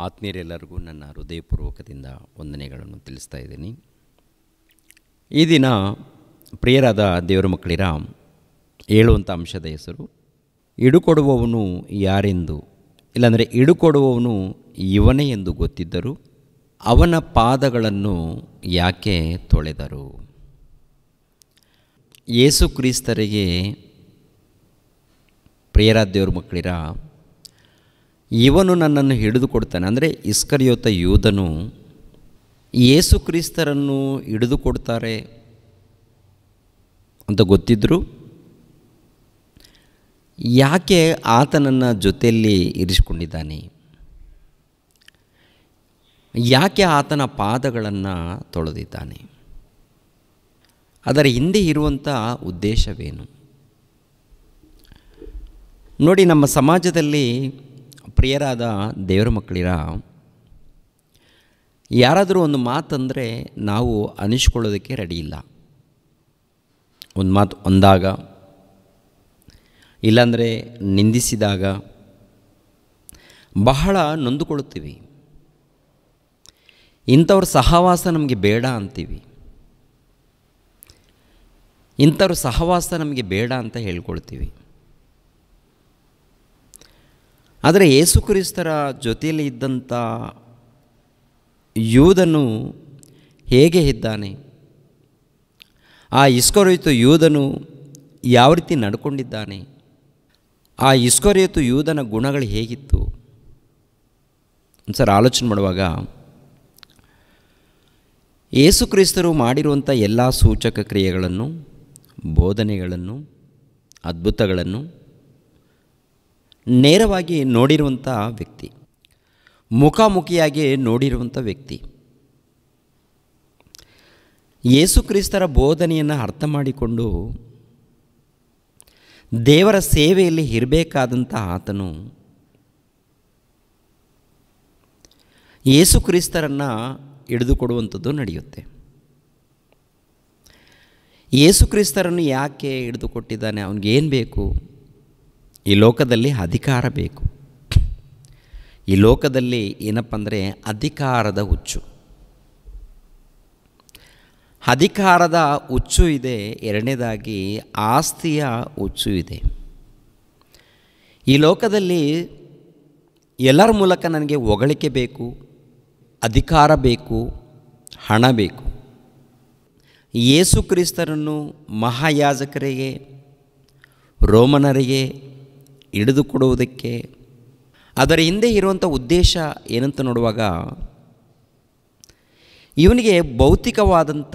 ಆತ್ಮೀಯರೆಲ್ಲರಿಗೂ ನನ್ನ ಹೃದಯಪೂರ್ವಕದಿಂದ ವಂದನೆಗಳನ್ನು ತಿಳಿಸ್ತಾ ಇದ್ದೀನಿ. ಈ ದಿನ ಪ್ರಿಯರಾದ ದೇವರ ಮಕ್ಕಳಿರ ಹೇಳುವಂಥ ಅಂಶದ ಹೆಸರು ಹಿಡುಕೊಡುವವನು ಯಾರೆಂದು, ಇಲ್ಲಾಂದರೆ ಹಿಡುಕೊಡುವವನು ಇವನೇ ಎಂದು ಗೊತ್ತಿದ್ದರು ಅವನ ಪಾದಗಳನ್ನು ಯಾಕೆ ತೊಳೆದರು. ಯೇಸು ಕ್ರಿಸ್ತರಿಗೆ ಪ್ರಿಯರಾದ ದೇವರ ಮಕ್ಕಳಿರ ಇವನು ನನ್ನನ್ನು ಹಿಡಿದು ಕೊಡ್ತಾನೆ, ಅಂದರೆ ಇಸ್ಕರಿಯೋತ ಯೂದನು ಯೇಸು ಕ್ರಿಸ್ತರನ್ನು ಹಿಡಿದು ಕೊಡ್ತಾರೆ ಅಂತ ಗೊತ್ತಿದ್ದರು ಯಾಕೆ ಆತನನ್ನು ಜೊತೆಯಲ್ಲಿ ಇರಿಸಿಕೊಂಡಿದ್ದಾನೆ, ಯಾಕೆ ಆತನ ಪಾದಗಳನ್ನು ತೊಳೆದಿದ್ದಾನೆ, ಅದರ ಹಿಂದೆ ಇರುವಂಥ ಉದ್ದೇಶವೇನು ನೋಡಿ. ನಮ್ಮ ಸಮಾಜದಲ್ಲಿ ಪ್ರಿಯರಾದ ದೇವರ ಮಕ್ಕಳಿರ ಯಾರಾದರೂ ಒಂದು ಮಾತಂದರೆ ನಾವು ಅನಿಸ್ಕೊಳ್ಳೋದಕ್ಕೆ ರೆಡಿ ಇಲ್ಲ. ಒಂದು ಮಾತು ಅಂದಾಗ, ಇಲ್ಲಾಂದರೆ ನಿಂದಿಸಿದಾಗ ಬಹಳ ನೊಂದುಕೊಳ್ಳುತ್ತೀವಿ. ಇಂಥವ್ರ ಸಹವಾಸ ನಮಗೆ ಬೇಡ ಅಂತೀವಿ, ಇಂಥವ್ರ ಸಹವಾಸ ನಮಗೆ ಬೇಡ ಅಂತ ಹೇಳ್ಕೊಳ್ತೀವಿ. ಆದರೆ ಯೇಸು ಕ್ರಿಸ್ತರ ಜೊತೆಯಲ್ಲಿ ಇದ್ದಂಥ ಯೂದನು ಹೇಗೆ ಇದ್ದಾನೆ, ಆ ಇಸ್ಕರಿಯೋತ ಯೂದನು ಯಾವ ರೀತಿ ನಡ್ಕೊಂಡಿದ್ದಾನೆ, ಆ ಇಸ್ಕರಿಯೋತ ಯೂದನ ಗುಣಗಳು ಹೇಗಿತ್ತು ಒಂದ್ಸರಿ ಆಲೋಚನೆ ಮಾಡುವಾಗ ಯೇಸು ಕ್ರಿಸ್ತರು ಮಾಡಿರುವಂಥ ಎಲ್ಲ ಸೂಚಕ ಕ್ರಿಯೆಗಳನ್ನು, ಬೋಧನೆಗಳನ್ನು, ಅದ್ಭುತಗಳನ್ನು ನೇರವಾಗಿ ನೋಡಿರುವಂಥ ವ್ಯಕ್ತಿ, ಮುಖಾಮುಖಿಯಾಗಿ ನೋಡಿರುವಂಥ ವ್ಯಕ್ತಿ, ಯೇಸು ಕ್ರಿಸ್ತರ ಬೋಧನೆಯನ್ನು ಅರ್ಥ ಮಾಡಿಕೊಂಡು ದೇವರ ಸೇವೆಯಲ್ಲಿ ಇರಬೇಕಾದಂಥ ಆತನು ಯೇಸು ಕ್ರಿಸ್ತರನ್ನು ಹಿಡಿದುಕೊಡುವಂಥದ್ದು ನಡೆಯುತ್ತೆ. ಯೇಸು ಕ್ರಿಸ್ತರನ್ನು ಯಾಕೆ ಹಿಡಿದುಕೊಟ್ಟಿದ್ದಾನೆ? ಅವನಿಗೇನು ಬೇಕು? ಈ ಲೋಕದಲ್ಲಿ ಅಧಿಕಾರ ಬೇಕು. ಈ ಲೋಕದಲ್ಲಿ ಏನಪ್ಪ ಅಂದರೆ ಅಧಿಕಾರದ ಹುಚ್ಚು, ಅಧಿಕಾರದ ಹುಚ್ಚು ಇದೆ. ಎರಡನೇದಾಗಿ ಆಸ್ತಿಯ ಹುಚ್ಚು ಇದೆ. ಈ ಲೋಕದಲ್ಲಿ ಎಲ್ಲರ ಮೂಲಕ ನನಗೆ ಹೊಗಳಿಕೆ ಬೇಕು, ಅಧಿಕಾರ ಬೇಕು, ಹಣ ಬೇಕು. ಯೇಸು ಕ್ರಿಸ್ತರನ್ನು ಮಹಾಯಾಜಕರಿಗೆ, ರೋಮನರಿಗೆ ಹಿಡಿದುಕೊಡುವುದಕ್ಕೆ ಅದರ ಹಿಂದೆ ಇರುವಂಥ ಉದ್ದೇಶ ಏನಂತ ನೋಡುವಾಗ, ಇವನಿಗೆ ಭೌತಿಕವಾದಂಥ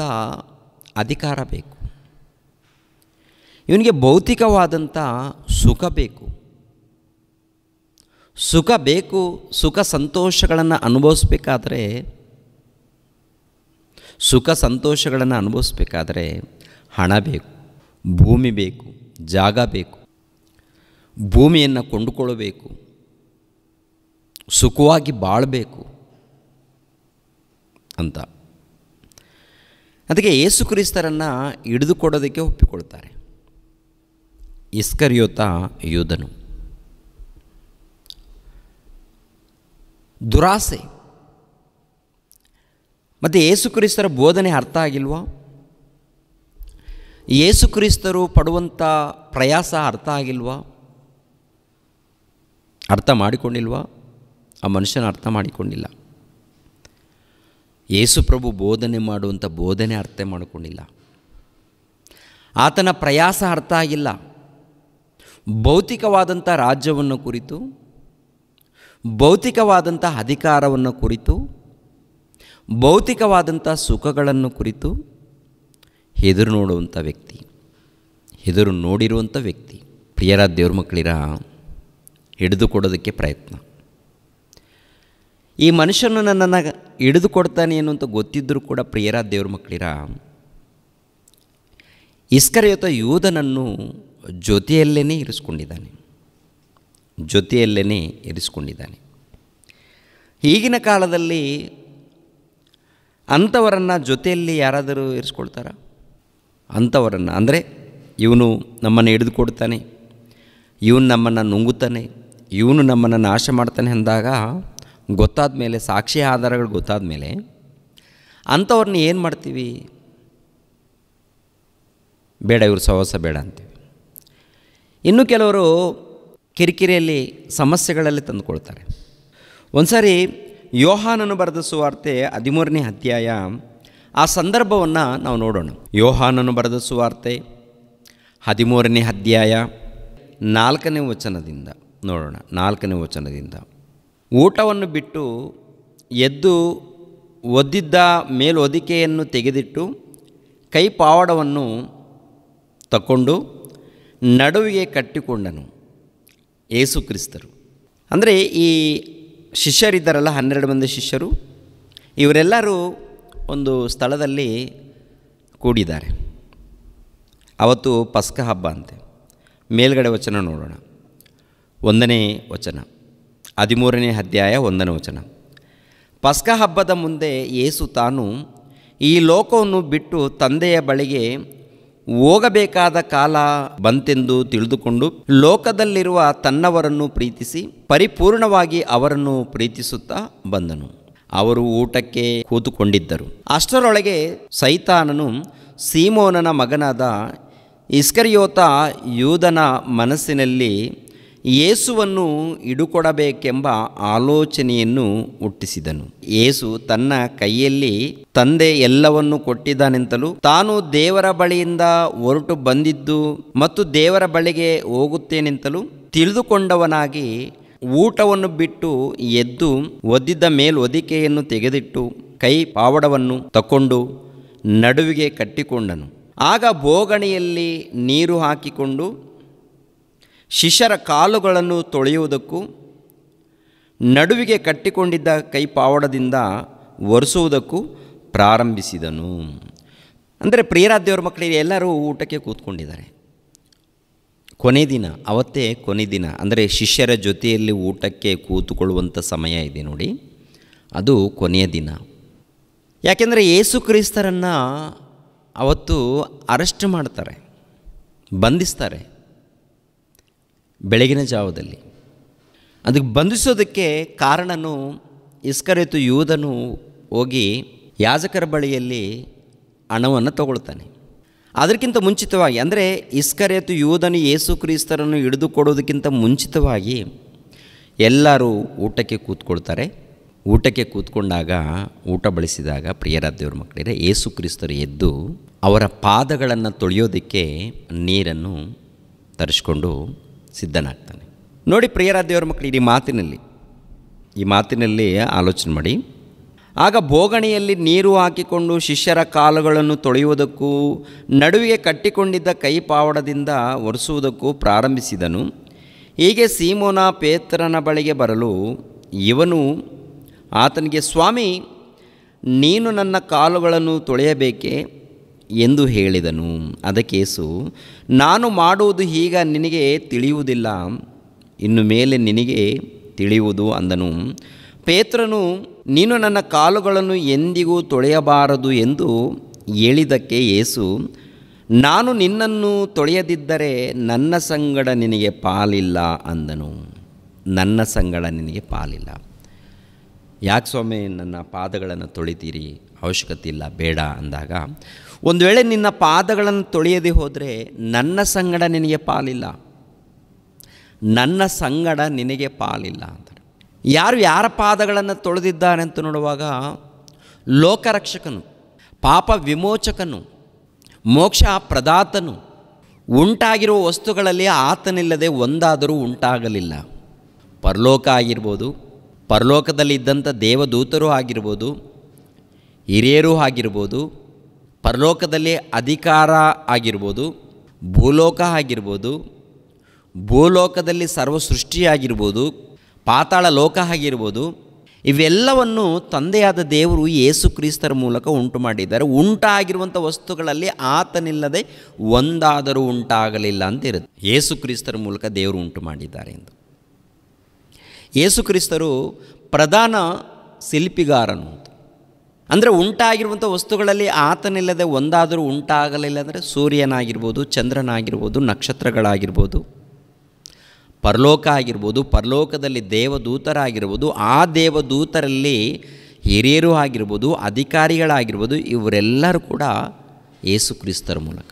ಅಧಿಕಾರ ಬೇಕು, ಇವನಿಗೆ ಭೌತಿಕವಾದಂಥ ಸುಖ ಬೇಕು. ಸುಖ ಬೇಕು, ಸುಖ ಸಂತೋಷಗಳನ್ನು ಅನುಭವಿಸ್ಬೇಕಾದ್ರೆ, ಸುಖ ಸಂತೋಷಗಳನ್ನು ಅನುಭವಿಸ್ಬೇಕಾದ್ರೆ ಹಣ ಬೇಕು, ಭೂಮಿ ಬೇಕು, ಜಾಗ ಬೇಕು, ಭೂಮಿಯನ್ನು ಕೊಂಡುಕೊಳ್ಳಬೇಕು, ಸುಖವಾಗಿ ಬಾಳಬೇಕು ಅಂತ. ಅದಕ್ಕೆ ಯೇಸು ಕ್ರಿಸ್ತರನ್ನು ಹಿಡಿದುಕೊಡೋದಕ್ಕೆ ಒಪ್ಪಿಕೊಳ್ತಾರೆ ಇಸ್ಕರಿಯೋತ ಯೂದನು. ದುರಾಸೆ ಮತ್ತು ಯೇಸು ಕ್ರಿಸ್ತರ ಬೋಧನೆ ಅರ್ಥ ಆಗಿಲ್ವಾ? ಯೇಸು ಕ್ರಿಸ್ತರು ಪಡುವಂಥ ಪ್ರಯಾಸ ಅರ್ಥ ಆಗಿಲ್ವಾ? ಅರ್ಥ ಮಾಡಿಕೊಂಡಿಲ್ವಾ? ಆ ಮನುಷ್ಯನ ಅರ್ಥ ಮಾಡಿಕೊಂಡಿಲ್ಲ. ಯೇಸು ಪ್ರಭು ಬೋಧನೆ ಮಾಡುವಂಥ ಬೋಧನೆ ಅರ್ಥ ಮಾಡಿಕೊಂಡಿಲ್ಲ. ಆತನ ಪ್ರಯಾಸ ಅರ್ಥ ಆಗಿಲ್ಲ. ಭೌತಿಕವಾದಂಥ ರಾಜ್ಯವನ್ನು ಕುರಿತು, ಭೌತಿಕವಾದಂಥ ಅಧಿಕಾರವನ್ನು ಕುರಿತು, ಭೌತಿಕವಾದಂಥ ಸುಖಗಳನ್ನು ಕುರಿತು ಎದುರು ನೋಡುವಂಥ ವ್ಯಕ್ತಿ, ಎದುರು ನೋಡಿರುವಂಥ ವ್ಯಕ್ತಿ. ಪ್ರಿಯರಾದ ದೇವ್ರ ಮಕ್ಕಳಿರ ಹಿಡಿದುಕೊಡೋದಕ್ಕೆ ಪ್ರಯತ್ನ. ಈ ಮನುಷ್ಯನು ನನ್ನನ್ನು ಹಿಡಿದುಕೊಡ್ತಾನೆ ಅನ್ನುವಂಥ ಗೊತ್ತಿದ್ದರೂ ಕೂಡ ಪ್ರಿಯರಾದ ದೇವ್ರ ಮಕ್ಕಳಿರ ಇಸ್ಕರಿಯೋತ ಯೂದನನ್ನು ಜೊತೆಯಲ್ಲೇ ಇರಿಸ್ಕೊಂಡಿದ್ದಾನೆ, ಜೊತೆಯಲ್ಲೇ ಇರಿಸ್ಕೊಂಡಿದ್ದಾನೆ. ಈಗಿನ ಕಾಲದಲ್ಲಿ ಅಂಥವರನ್ನು ಜೊತೆಯಲ್ಲಿ ಯಾರಾದರೂ ಇರಿಸ್ಕೊಳ್ತಾರ? ಅಂಥವರನ್ನು ಅಂದರೆ ಇವನು ನಮ್ಮನ್ನು ಹಿಡಿದುಕೊಡ್ತಾನೆ, ಇವನು ನಮ್ಮನ್ನು ನುಂಗುತ್ತಾನೆ, ಇವನು ನಮ್ಮನ್ನು ನಾಶ ಮಾಡ್ತಾನೆ ಅಂದಾಗ ಗೊತ್ತಾದ ಮೇಲೆ, ಸಾಕ್ಷಿ ಆಧಾರಗಳು ಗೊತ್ತಾದ ಮೇಲೆ ಅಂಥವ್ರನ್ನ ಏನು ಮಾಡ್ತೀವಿ? ಬೇಡ, ಇವ್ರ ಸಹವಾಸ ಬೇಡ ಅಂತೀವಿ. ಇನ್ನು ಕೆಲವರು ಕಿರಿಕಿರಿಯಲ್ಲಿ, ಸಮಸ್ಯೆಗಳಲ್ಲಿ ತಂದುಕೊಳ್ತಾರೆ. ಒಂದು ಸಾರಿ ಯೋಹಾನನು ಬರೆದ ಸುವಾರ್ತೆ 13ನೇ ಅಧ್ಯಾಯ, ಆ ಸಂದರ್ಭವನ್ನು ನಾವು ನೋಡೋಣ. ಯೋಹಾನನು ಬರೆದ ಸುವಾರ್ತೆ 13ನೇ ಅಧ್ಯಾಯ 4ನೇ ವಚನದಿಂದ ನೋಡೋಣ. 4ನೇ ವಚನದಿಂದ, ಊಟವನ್ನು ಬಿಟ್ಟು ಎದ್ದು ಒದ್ದಿದ್ದ ಮೇಲೊದಿಕೆಯನ್ನು ತೆಗೆದಿಟ್ಟು ಕೈ ಪಾವಡವನ್ನು ತಕ್ಕೊಂಡು ನಡುವಿಗೆ ಕಟ್ಟಿಕೊಂಡನು. ಯೇಸು ಕ್ರಿಸ್ತರು ಅಂದರೆ ಈ ಶಿಷ್ಯರಿದ್ದಾರಲ್ಲ, 12 ಮಂದಿ ಶಿಷ್ಯರು, ಇವರೆಲ್ಲರೂ ಒಂದು ಸ್ಥಳದಲ್ಲಿ ಕೂಡಿದ್ದಾರೆ. ಅವತ್ತು ಪಸ್ಕ ಹಬ್ಬ ಅಂತೆ. ಮೇಲ್ಗಡೆ ವಚನ ನೋಡೋಣ. 1ನೇ ವಚನ, 13ನೇ ಅಧ್ಯಾಯ 1ನೇ ವಚನ. ಪಸ್ಕ ಹಬ್ಬದ ಮುಂದೆ ಯೇಸು ತಾನು ಈ ಲೋಕವನ್ನು ಬಿಟ್ಟು ತಂದೆಯ ಬಳಿಗೆ ಹೋಗಬೇಕಾದ ಕಾಲ ಬಂತೆಂದು ತಿಳಿದುಕೊಂಡು ಲೋಕದಲ್ಲಿರುವ ತನ್ನವರನ್ನು ಪ್ರೀತಿಸಿ ಪರಿಪೂರ್ಣವಾಗಿ ಅವರನ್ನು ಪ್ರೀತಿಸುತ್ತಾ ಬಂದನು. ಅವರು ಊಟಕ್ಕೆ ಕೂತುಕೊಂಡಿದ್ದರು. ಅಷ್ಟರೊಳಗೆ ಸೈತಾನನು ಸೀಮೋನನ ಮಗನಾದ ಇಸ್ಕರಿಯೋತ ಯೂದನ ಮನಸ್ಸಿನಲ್ಲಿ ಯೇಸುವನ್ನು ಹಿಡುಕೊಡಬೇಕೆಂಬ ಆಲೋಚನೆಯನ್ನು ಹುಟ್ಟಿಸಿದನು. ಯೇಸು ತನ್ನ ಕೈಯಲ್ಲಿ ತಂದೆ ಎಲ್ಲವನ್ನು ಕೊಟ್ಟಿದ್ದಾನೆಂತಲೂ ತಾನು ದೇವರ ಬಳಿಯಿಂದ ಹೊರಟು ಬಂದಿದ್ದು ಮತ್ತು ದೇವರ ಬಳಿಗೆ ಹೋಗುತ್ತೇನೆಂತಲೂ ತಿಳಿದುಕೊಂಡವನಾಗಿ ಊಟವನ್ನು ಬಿಟ್ಟು ಎದ್ದು ಒದ್ದಿದ್ದ ಮೇಲೊದಿಕೆಯನ್ನು ತೆಗೆದಿಟ್ಟು ಕೈ ಪಾವಡವನ್ನು ತಕ್ಕೊಂಡು ನಡುವಿಗೆ ಕಟ್ಟಿಕೊಂಡನು. ಆಗ ಬೋಗಣಿಯಲ್ಲಿ ನೀರು ಹಾಕಿಕೊಂಡು ಶಿಷ್ಯರ ಕಾಲುಗಳನ್ನು ತೊಳೆಯುವುದಕ್ಕೂ ನಡುವಿಗೆ ಕಟ್ಟಿಕೊಂಡಿದ್ದ ಕೈ ಪಾವಡದಿಂದ ಒರೆಸುವುದಕ್ಕೂ ಪ್ರಾರಂಭಿಸಿದನು. ಅಂದರೆ ಪ್ರಿಯರಾದ ದೇವರ ಮಕ್ಕಳಿಗೆ ಎಲ್ಲರೂ ಊಟಕ್ಕೆ ಕೂತ್ಕೊಂಡಿದ್ದಾರೆ. ಕೊನೆ ದಿನ, ಅವತ್ತೇ ಕೊನೆ ದಿನ, ಅಂದರೆ ಶಿಷ್ಯರ ಜೊತೆಯಲ್ಲಿ ಊಟಕ್ಕೆ ಕೂತುಕೊಳ್ಳುವಂಥ ಸಮಯ ಇದೆ ನೋಡಿ, ಅದು ಕೊನೆಯ ದಿನ. ಯಾಕೆಂದರೆ ಯೇಸು ಕ್ರಿಸ್ತರನ್ನು ಅವತ್ತು ಅರೆಸ್ಟ್ ಮಾಡ್ತಾರೆ, ಬಂಧಿಸ್ತಾರೆ ಬೆಳಗಿನ ಜಾವದಲ್ಲಿ. ಅದಕ್ಕೆ ಬಂಧಿಸೋದಕ್ಕೆ ಕಾರಣನು ಇಸ್ಕರಿಯೋತ ಯೂದನು ಹೋಗಿ ಯಾಜಕರ ಬಳಿಯಲ್ಲಿ ಹಣವನ್ನು ತಗೊಳ್ತಾನೆ. ಅದಕ್ಕಿಂತ ಮುಂಚಿತವಾಗಿ, ಅಂದರೆ ಇಸ್ಕರಿಯೋತ ಯೂದನು ಯೇಸು ಕ್ರಿಸ್ತರನ್ನು ಹಿಡಿದುಕೊಡೋದಕ್ಕಿಂತ ಮುಂಚಿತವಾಗಿ ಎಲ್ಲರೂ ಊಟಕ್ಕೆ ಕೂತ್ಕೊಳ್ತಾರೆ. ಊಟಕ್ಕೆ ಕೂತ್ಕೊಂಡಾಗ, ಊಟ ಬಡಿಸಿದಾಗ ಪ್ರಿಯರಾದ ದೇವ್ರ ಮಕ್ಕಳಿಗೆ ಯೇಸು ಕ್ರಿಸ್ತರು ಎದ್ದು ಅವರ ಪಾದಗಳನ್ನು ತೊಳೆಯೋದಕ್ಕೆ ನೀರನ್ನು ತರಿಸ್ಕೊಂಡು ಸಿದ್ಧನಾಗ್ತಾನೆ. ನೋಡಿ ಪ್ರಿಯರಾದ ದೇವರ ಮಕ್ಕಳಿಗೆ ಈ ಮಾತಿನಲ್ಲಿ ಆಲೋಚನೆ ಮಾಡಿ. ಆಗ ಬೋಗಣಿಯಲ್ಲಿ ನೀರು ಹಾಕಿಕೊಂಡು ಶಿಷ್ಯರ ಕಾಲುಗಳನ್ನು ತೊಳೆಯುವುದಕ್ಕೂ ನಡುವಿಗೆ ಕಟ್ಟಿಕೊಂಡಿದ್ದ ಕೈ ಪಾವಡದಿಂದ ಒರೆಸುವುದಕ್ಕೂ ಪ್ರಾರಂಭಿಸಿದನು. ಹೀಗೆ ಸೀಮೋನ ಪೇತ್ರನ ಬಳಿಗೆ ಬರಲು ಇವನು ಆತನಿಗೆ, ಸ್ವಾಮಿ, ನೀನು ನನ್ನ ಕಾಲುಗಳನ್ನು ತೊಳೆಯಬೇಕೇ ಎಂದು ಹೇಳಿದನು. ಅದಕ್ಕೆ ಯೇಸು, ನಾನು ಮಾಡುವುದು ಈಗ ನಿನಗೆ ತಿಳಿಯುವುದಿಲ್ಲ, ಇನ್ನು ಮೇಲೆ ನಿನಗೆ ತಿಳಿಯುವುದು ಅಂದನು. ಪೇತ್ರನು, ನೀನು ನನ್ನ ಕಾಲುಗಳನ್ನು ಎಂದಿಗೂ ತೊಳೆಯಬಾರದು ಎಂದು ಹೇಳಿದ್ದಕ್ಕೆ ಯೇಸು, ನಾನು ನಿನ್ನನ್ನು ತೊಳೆಯದಿದ್ದರೆ ನನ್ನ ಸಂಗಡ ನಿನಗೆ ಪಾಲಿಲ್ಲ ಅಂದನು. ನನ್ನ ಸಂಗಡ ನಿನಗೆ ಪಾಲಿಲ್ಲ. ಯಾಕೆ ಸ್ವಾಮಿ ನನ್ನ ಪಾದಗಳನ್ನು ತೊಳಿತೀರಿ? ಅವಶ್ಯಕತೆ ಇಲ್ಲ, ಬೇಡ ಅಂದಾಗ, ಒಂದು ವೇಳೆ ನಿನ್ನ ಪಾದಗಳನ್ನು ತೊಳೆಯದೆ ಹೋದರೆ ನನ್ನ ಸಂಗಡ ನಿನಗೆ ಪಾಲಿಲ್ಲ, ನನ್ನ ಸಂಗಡ ನಿನಗೆ ಪಾಲಿಲ್ಲ ಅಂತಾರೆ. ಯಾರ ಪಾದಗಳನ್ನು ತೊಳೆದಿದ್ದಾನೆ ಅಂತ ನೋಡುವಾಗ, ಲೋಕರಕ್ಷಕನು, ಪಾಪ ವಿಮೋಚಕನು, ಮೋಕ್ಷ ಪ್ರದಾತನು, ಉಂಟಾಗಿರುವ ವಸ್ತುಗಳಲ್ಲಿ ಆತನಿಲ್ಲದೆ ಒಂದಾದರೂ ಉಂಟಾಗಲಿಲ್ಲ. ಪರಲೋಕ ಆಗಿರ್ಬೋದು, ಪರಲೋಕದಲ್ಲಿ ಇದ್ದಂಥ ದೇವದೂತರು ಆಗಿರ್ಬೋದು, ಹಿರಿಯರೂ ಆಗಿರ್ಬೋದು, ಪರಲೋಕದಲ್ಲಿ ಅಧಿಕಾರ ಆಗಿರ್ಬೋದು, ಭೂಲೋಕ ಆಗಿರ್ಬೋದು, ಭೂಲೋಕದಲ್ಲಿ ಸರ್ವ ಸೃಷ್ಟಿಯಾಗಿರ್ಬೋದು, ಪಾತಾಳ ಲೋಕ ಆಗಿರ್ಬೋದು, ಇವೆಲ್ಲವನ್ನು ತಂದೆಯಾದ ದೇವರು ಯೇಸು ಕ್ರಿಸ್ತರ ಮೂಲಕ ಉಂಟು ಮಾಡಿದ್ದಾರೆ. ಉಂಟಾಗಿರುವಂಥ ವಸ್ತುಗಳಲ್ಲಿ ಆತನಿಲ್ಲದೆ ಒಂದಾದರೂ ಉಂಟಾಗಲಿಲ್ಲ ಅಂತ ಇರುತ್ತೆ. ಯೇಸು ಕ್ರಿಸ್ತರ ಮೂಲಕ ದೇವರು ಉಂಟು ಮಾಡಿದ್ದಾರೆ ಎಂದು. ಯೇಸು ಕ್ರಿಸ್ತರು ಪ್ರಧಾನ ಶಿಲ್ಪಿಗಾರನು ಅಂತ. ಅಂದರೆ ಉಂಟಾಗಿರುವಂಥ ವಸ್ತುಗಳಲ್ಲಿ ಆತನಿಲ್ಲದೆ ಒಂದಾದರೂ ಉಂಟಾಗಲಿಲ್ಲ ಅಂದರೆ ಸೂರ್ಯನಾಗಿರ್ಬೋದು, ಚಂದ್ರನಾಗಿರ್ಬೋದು, ನಕ್ಷತ್ರಗಳಾಗಿರ್ಬೋದು, ಪರಲೋಕ ಆಗಿರ್ಬೋದು, ಪರಲೋಕದಲ್ಲಿ ದೇವದೂತರಾಗಿರ್ಬೋದು, ಆ ದೇವದೂತರಲ್ಲಿ ಹಿರಿಯರು ಆಗಿರ್ಬೋದು, ಅಧಿಕಾರಿಗಳಾಗಿರ್ಬೋದು, ಇವರೆಲ್ಲರೂ ಕೂಡ ಯೇಸು ಕ್ರಿಸ್ತರ ಮೂಲಕ.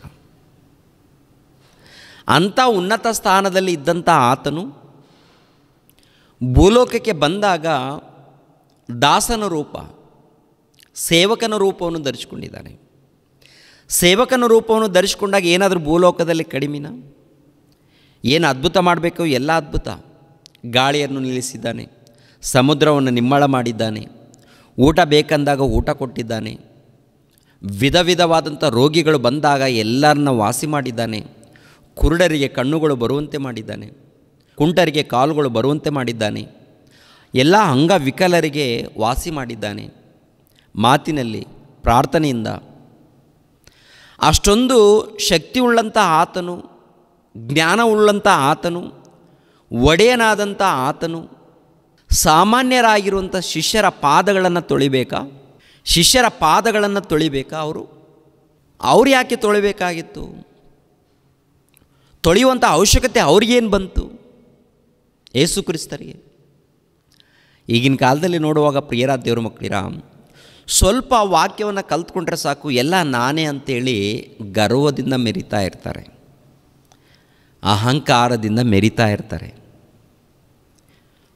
ಅಂಥ ಉನ್ನತ ಸ್ಥಾನದಲ್ಲಿ ಇದ್ದಂಥ ಆತನು ಭೂಲೋಕಕ್ಕೆ ಬಂದಾಗ ದಾಸನ ರೂಪ, ಸೇವಕನ ರೂಪವನ್ನು ಧರಿಸಿಕೊಂಡಿದ್ದಾನೆ. ಸೇವಕನ ರೂಪವನ್ನು ಧರಿಸಿಕೊಂಡಾಗ ಏನಾದರೂ ಭೂಲೋಕದಲ್ಲಿ ಕಡಿಮೆನ? ಏನು ಅದ್ಭುತ ಮಾಡಬೇಕು? ಎಲ್ಲ ಅದ್ಭುತ. ಗಾಳಿಯನ್ನು ನಿಲ್ಲಿಸಿದ್ದಾನೆ, ಸಮುದ್ರವನ್ನು ನಿಮ್ಮಳ ಮಾಡಿದ್ದಾನೆ, ಊಟ ಬೇಕಂದಾಗ ಊಟ ಕೊಟ್ಟಿದ್ದಾನೆ, ವಿಧ ವಿಧವಾದಂಥ ರೋಗಿಗಳು ಬಂದಾಗ ಎಲ್ಲರನ್ನ ವಾಸಿ ಮಾಡಿದ್ದಾನೆ, ಕುರುಡರಿಗೆ ಕಣ್ಣುಗಳು ಬರುವಂತೆ ಮಾಡಿದ್ದಾನೆ, ಕುಂಟರಿಗೆ ಕಾಲುಗಳು ಬರುವಂತೆ ಮಾಡಿದ್ದಾನೆ, ಎಲ್ಲ ಅಂಗವಿಕಲರಿಗೆ ವಾಸಿ ಮಾಡಿದ್ದಾನೆ. ಮಾತಿನಲ್ಲಿ, ಪ್ರಾರ್ಥನೆಯಿಂದ ಅಷ್ಟೊಂದು ಶಕ್ತಿಯುಳ್ಳಂಥ ಆತನು, ಜ್ಞಾನವುಳ್ಳಂಥ ಆತನು, ಒಡೆಯನಾದಂಥ ಆತನು ಸಾಮಾನ್ಯರಾಗಿರುವಂಥ ಶಿಷ್ಯರ ಪಾದಗಳನ್ನು ತೊಳಿಬೇಕಾ? ಶಿಷ್ಯರ ಪಾದಗಳನ್ನು ತೊಳಿಬೇಕಾ? ಅವ್ರು ಯಾಕೆ ತೊಳಿಬೇಕಾಗಿತ್ತು? ತೊಳೆಯುವಂಥ ಅವಶ್ಯಕತೆ ಅವ್ರಿಗೇನು ಬಂತು? ಯೇಸು ಕ್ರಿಸ್ತರಿಗೆ. ಈಗಿನ ಕಾಲದಲ್ಲಿ ನೋಡುವಾಗ ಪ್ರಿಯರ ದೇವ್ರ ಮಕ್ಕಳಿರ, ಸ್ವಲ್ಪ ವಾಕ್ಯವನ್ನು ಕಲ್ತ್ಕೊಂಡ್ರೆ ಸಾಕು, ಎಲ್ಲ ನಾನೇ ಅಂತೇಳಿ ಗರ್ವದಿಂದ ಮೆರಿತಾ ಇರ್ತಾರೆ, ಅಹಂಕಾರದಿಂದ ಮೆರಿತಾ ಇರ್ತಾರೆ.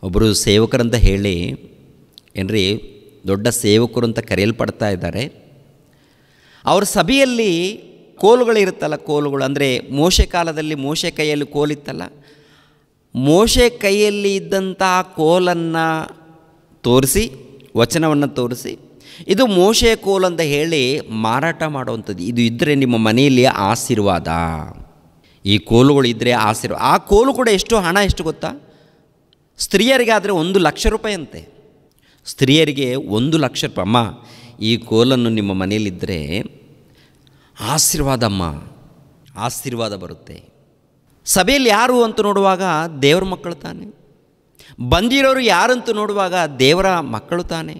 ಒಬ್ಬರು ಸೇವಕರಂತ ಹೇಳಿ ಏನ್ರಿ ದೊಡ್ಡ ಸೇವಕರು ಅಂತ ಕರೆಯಲ್ಪಡ್ತಾ ಇದ್ದಾರೆ. ಅವ್ರ ಸಭೆಯಲ್ಲಿ ಕೋಲುಗಳಿರುತ್ತಲ್ಲ, ಕೋಲುಗಳು ಅಂದರೆ ಮೋಶೆ ಕಾಲದಲ್ಲಿ ಮೋಶೆ ಕೈಯಲ್ಲಿ ಕೋಲಿತ್ತಲ್ಲ, ಮೋಶೆ ಕೈಯಲ್ಲಿ ಇದ್ದಂಥ ಕೋಲನ್ನು ತೋರಿಸಿ, ವಚನವನ್ನು ತೋರಿಸಿ, ಇದು ಮೋಶೆ ಕೋಲು ಅಂತ ಹೇಳಿ ಮಾರಾಟ ಮಾಡುವಂಥದ್ದು. ಇದು ಇದ್ದರೆ ನಿಮ್ಮ ಮನೆಯಲ್ಲಿ ಆಶೀರ್ವಾದ, ಈ ಕೋಲುಗಳು ಇದ್ದರೆ ಆಶೀರ್ವಾದ. ಆ ಕೋಲು ಕೂಡ ಎಷ್ಟು ಹಣ, ಎಷ್ಟು ಗೊತ್ತಾ? ಸ್ತ್ರೀಯರಿಗಾದರೆ 1 ಲಕ್ಷ ರೂಪಾಯಿ ಅಂತೆ. ಸ್ತ್ರೀಯರಿಗೆ 1 ಲಕ್ಷ ರೂಪಾಯಿ. ಅಮ್ಮ, ಈ ಕೋಲನ್ನು ನಿಮ್ಮ ಮನೆಯಲ್ಲಿದ್ದರೆ ಆಶೀರ್ವಾದಮ್ಮ, ಆಶೀರ್ವಾದ ಬರುತ್ತೆ. ಸಭೆಯಲ್ಲಿ ಯಾರು ಅಂತ ನೋಡುವಾಗ ದೇವರ ಮಕ್ಕಳು ತಾನೆ. ಬಂದಿರೋರು ಯಾರಂತ ನೋಡುವಾಗ ದೇವರ ಮಕ್ಕಳು ತಾನೆ.